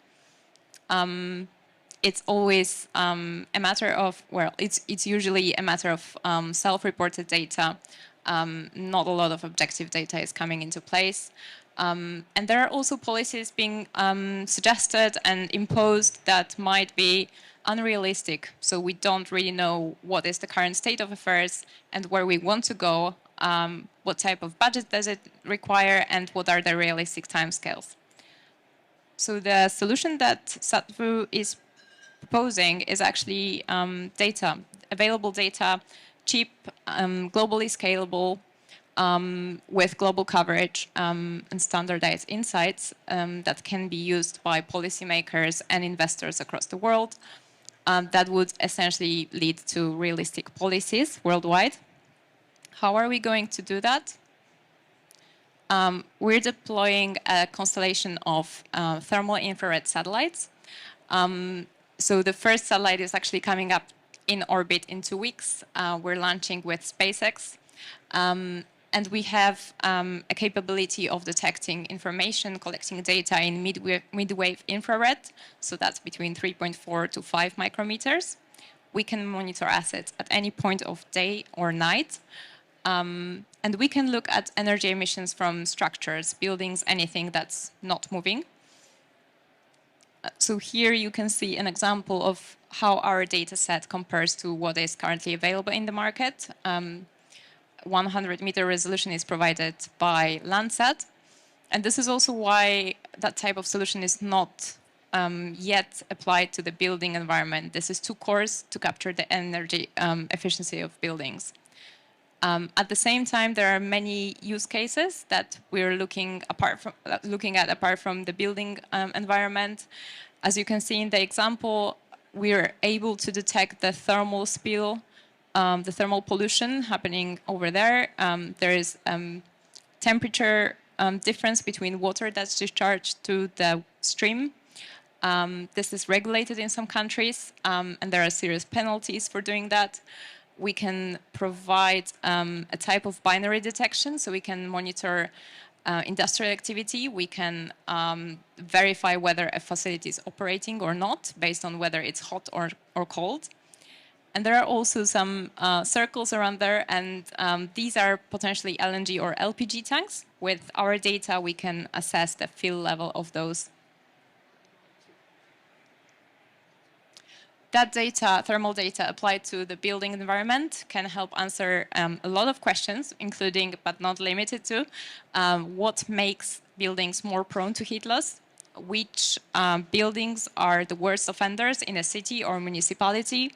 It's always a matter of, well, it's usually a matter of self-reported data. Not a lot of objective data is coming into place. And there are also policies being suggested and imposed that might be unrealistic. So we don't really know what is the current state of affairs and where we want to go, what type of budget does it require, and what are the realistic timescales. So the solution that Satvu is proposing is actually data, available data, cheap, globally scalable, with global coverage and standardized insights that can be used by policymakers and investors across the world. That would essentially lead to realistic policies worldwide. How are we going to do that? We're deploying a constellation of thermal infrared satellites. So the first satellite is actually coming up in orbit in 2 weeks. We're launching with SpaceX. And we have a capability of detecting information, collecting data in mid-wave infrared. So that's between 3.4 to 5 micrometers. We can monitor assets at any point of day or night. And we can look at energy emissions from structures, buildings, anything that's not moving. So here you can see an example of how our data set compares to what is currently available in the market. 100-meter resolution is provided by Landsat. And this is also why that type of solution is not yet applied to the building environment. This is too coarse to capture the energy efficiency of buildings. At the same time, there are many use cases that we're looking at apart from the building environment. As you can see in the example, we're able to detect the thermal spill, the thermal pollution happening over there. There is temperature difference between water that's discharged to the stream. This is regulated in some countries, and there are serious penalties for doing that. We can provide a type of binary detection, so we can monitor industrial activity, we can verify whether a facility is operating or not based on whether it's hot or cold. And there are also some circles around there, and these are potentially LNG or LPG tanks. With our data, we can assess the fill level of those. That data, thermal data applied to the building environment, can help answer a lot of questions, including but not limited to what makes buildings more prone to heat loss, which buildings are the worst offenders in a city or municipality,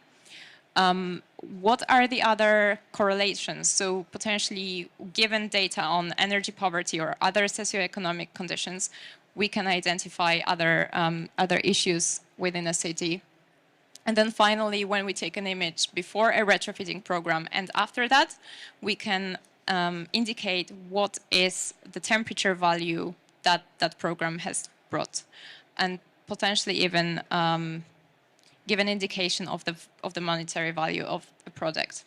what are the other correlations? So potentially, given data on energy poverty or other socioeconomic conditions, we can identify other issues within a city. And then finally, when we take an image before a retrofitting program and after that, we can indicate what is the temperature value that that program has brought, and potentially even give an indication of the monetary value of a product.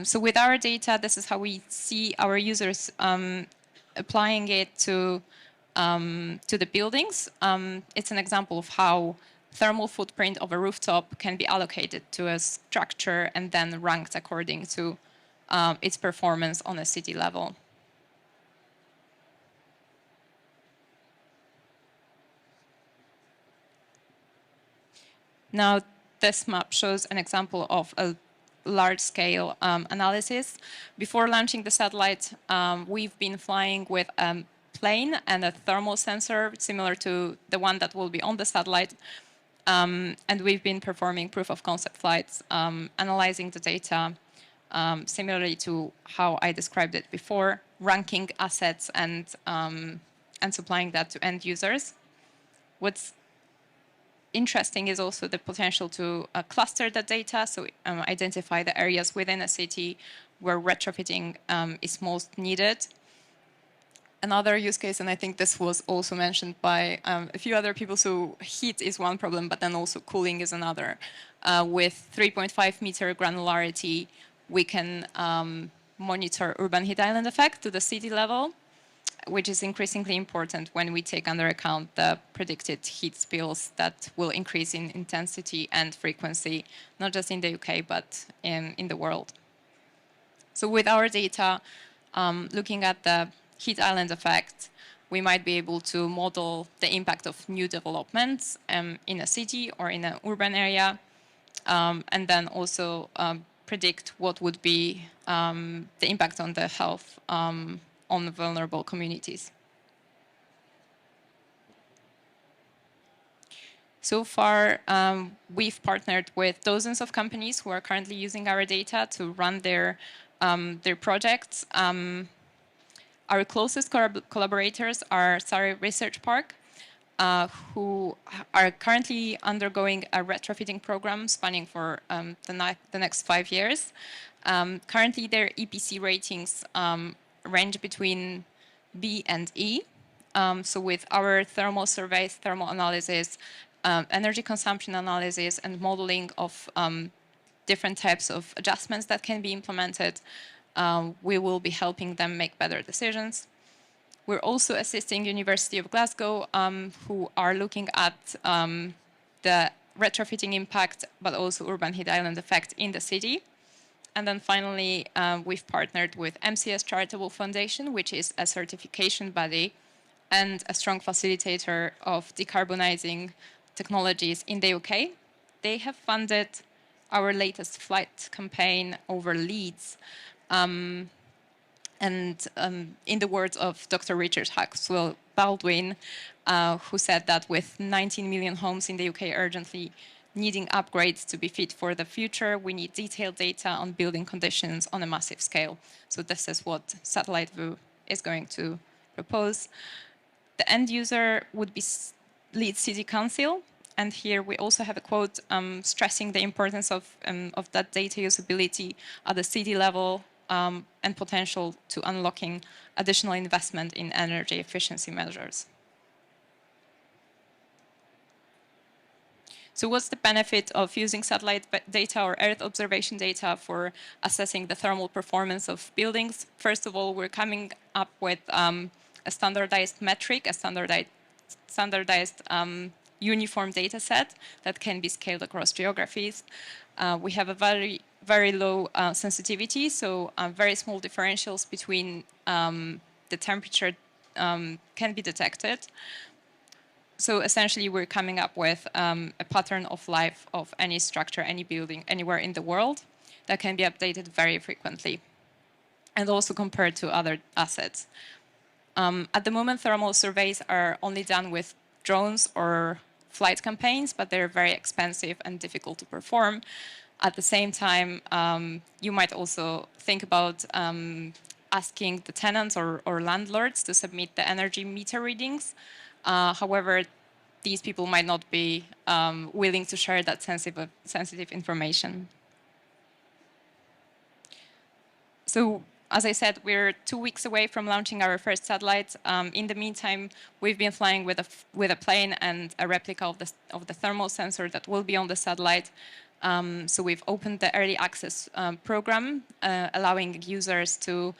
So with our data, this is how we see our users applying it to the buildings. It's an example of how thermal footprint of a rooftop can be allocated to a structure and then ranked according to its performance on a city level. Now, this map shows an example of a large-scale analysis. Before launching the satellite, we've been flying with a plane and a thermal sensor similar to the one that will be on the satellite. And we've been performing proof-of-concept flights, analyzing the data similarly to how I described it before, ranking assets and supplying that to end users. What's interesting is also the potential to cluster the data, so identify the areas within a city where retrofitting is most needed. Another use case, and I think this was also mentioned by a few other people, so heat is one problem, but then also cooling is another. With 3.5 meter granularity, we can monitor urban heat island effect to the city level, which is increasingly important when we take under account the predicted heat spills that will increase in intensity and frequency, not just in the UK, but in the world. So with our data, looking at the heat island effect, we might be able to model the impact of new developments in a city or in an urban area, and then also predict what would be the impact on the health on vulnerable communities. So far, we've partnered with dozens of companies who are currently using our data to run their projects. Our closest collaborators are Surrey Research Park, who are currently undergoing a retrofitting program spanning for the next 5 years. Currently, their EPC ratings range between B and E. So with our thermal surveys, thermal analysis, energy consumption analysis, and modeling of different types of adjustments that can be implemented, we will be helping them make better decisions. We're also assisting University of Glasgow, who are looking at the retrofitting impact, but also urban heat island effect in the city. And then finally, we've partnered with MCS Charitable Foundation, which is a certification body and a strong facilitator of decarbonising technologies in the UK. They have funded our latest flight campaign over Leeds. And in the words of Dr. Richard Maxwell Baldwin, who said that with 19 million homes in the UK urgently needing upgrades to be fit for the future, we need detailed data on building conditions on a massive scale. So this is what Satellite View is going to propose. The end user would be Leeds City Council. And here we also have a quote stressing the importance of that data usability at the city level and potential to unlocking additional investment in energy efficiency measures. So what's the benefit of using satellite data or Earth observation data for assessing the thermal performance of buildings? First of all, we're coming up with a standardized metric, a standardized uniform data set that can be scaled across geographies. We have a very low sensitivity, so very small differentials between the temperature can be detected. So essentially, we're coming up with a pattern of life of any structure, any building, anywhere in the world that can be updated very frequently and also compared to other assets. At the moment, thermal surveys are only done with drones or flight campaigns, but they're very expensive and difficult to perform. At the same time, you might also think about asking the tenants or landlords to submit the energy meter readings. However, these people might not be willing to share that sensitive information. So, as I said, we're 2 weeks away from launching our first satellite. In the meantime, we've been flying with a plane and a replica of the thermal sensor that will be on the satellite. So we've opened the early access program, allowing users to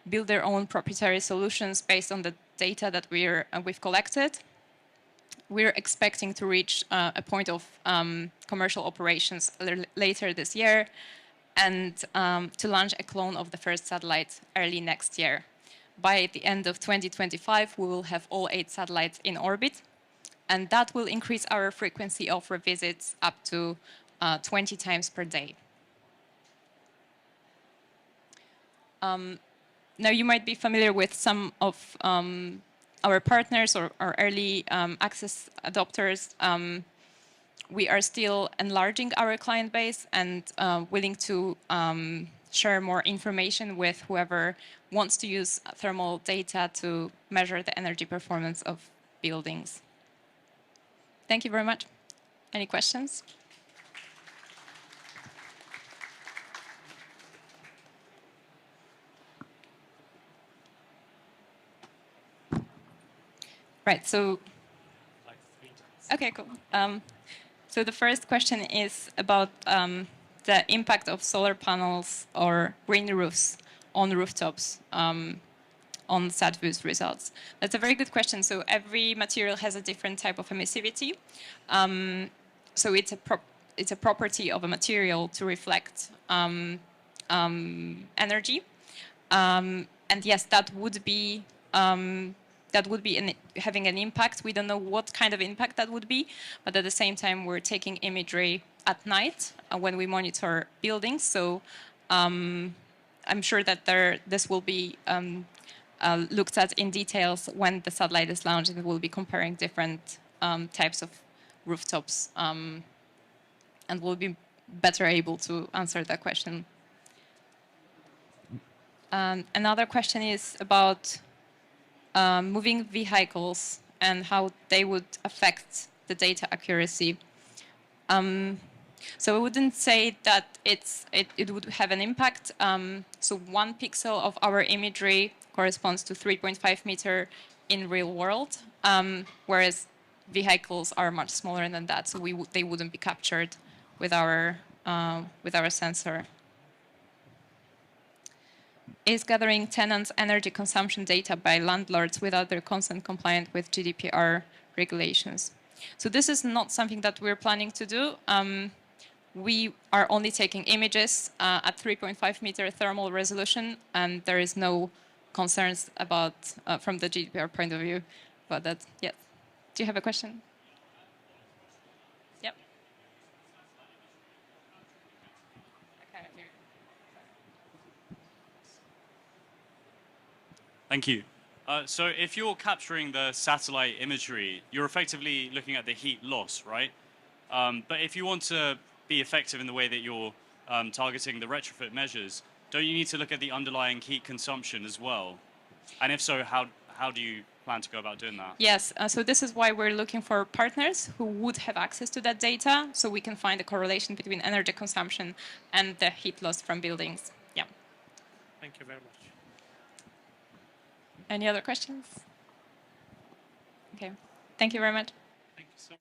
build their own proprietary solutions based on the data that we've collected. We're expecting to reach a point of commercial operations later this year, and to launch a clone of the first satellite early next year. By the end of 2025, we will have all 8 satellites in orbit, and that will increase our frequency of revisits up to 20 times per day. Now, you might be familiar with some of our partners or early access adopters. We are still enlarging our client base and willing to share more information with whoever wants to use thermal data to measure the energy performance of buildings. Thank you very much. Any questions? Right, so, okay, cool. So the first question is about the impact of solar panels or green roofs on rooftops on SatView's results. That's a very good question. So every material has a different type of emissivity. So it's a property of a material to reflect energy. And yes, that would be having an impact. We don't know what kind of impact that would be, but at the same time, we're taking imagery at night when we monitor buildings. So I'm sure that this will be looked at in details when the satellite is launched, and we'll be comparing different types of rooftops, and we'll be better able to answer that question. Another question is about moving vehicles and how they would affect the data accuracy. So I wouldn't say that it would have an impact. So 1 pixel of our imagery corresponds to 3.5 meter in real world, whereas vehicles are much smaller than that. So they wouldn't be captured with our sensor. Is gathering tenants' energy consumption data by landlords without their consent compliant with GDPR regulations? So this is not something that we're planning to do. We are only taking images at 3.5 meter thermal resolution, and there is no concerns about from the GDPR point of view about that. Yes. Do you have a question? Yep. Thank you. So if you're capturing the satellite imagery, you're effectively looking at the heat loss, right? But if you want to be effective in the way that you're targeting the retrofit measures, don't you need to look at the underlying heat consumption as well? And if so, how do you plan to go about doing that? Yes, so this is why we're looking for partners who would have access to that data, so we can find a correlation between energy consumption and the heat loss from buildings. Yeah. Thank you very much. Any other questions? Okay. Thank you very much. Thank you so much.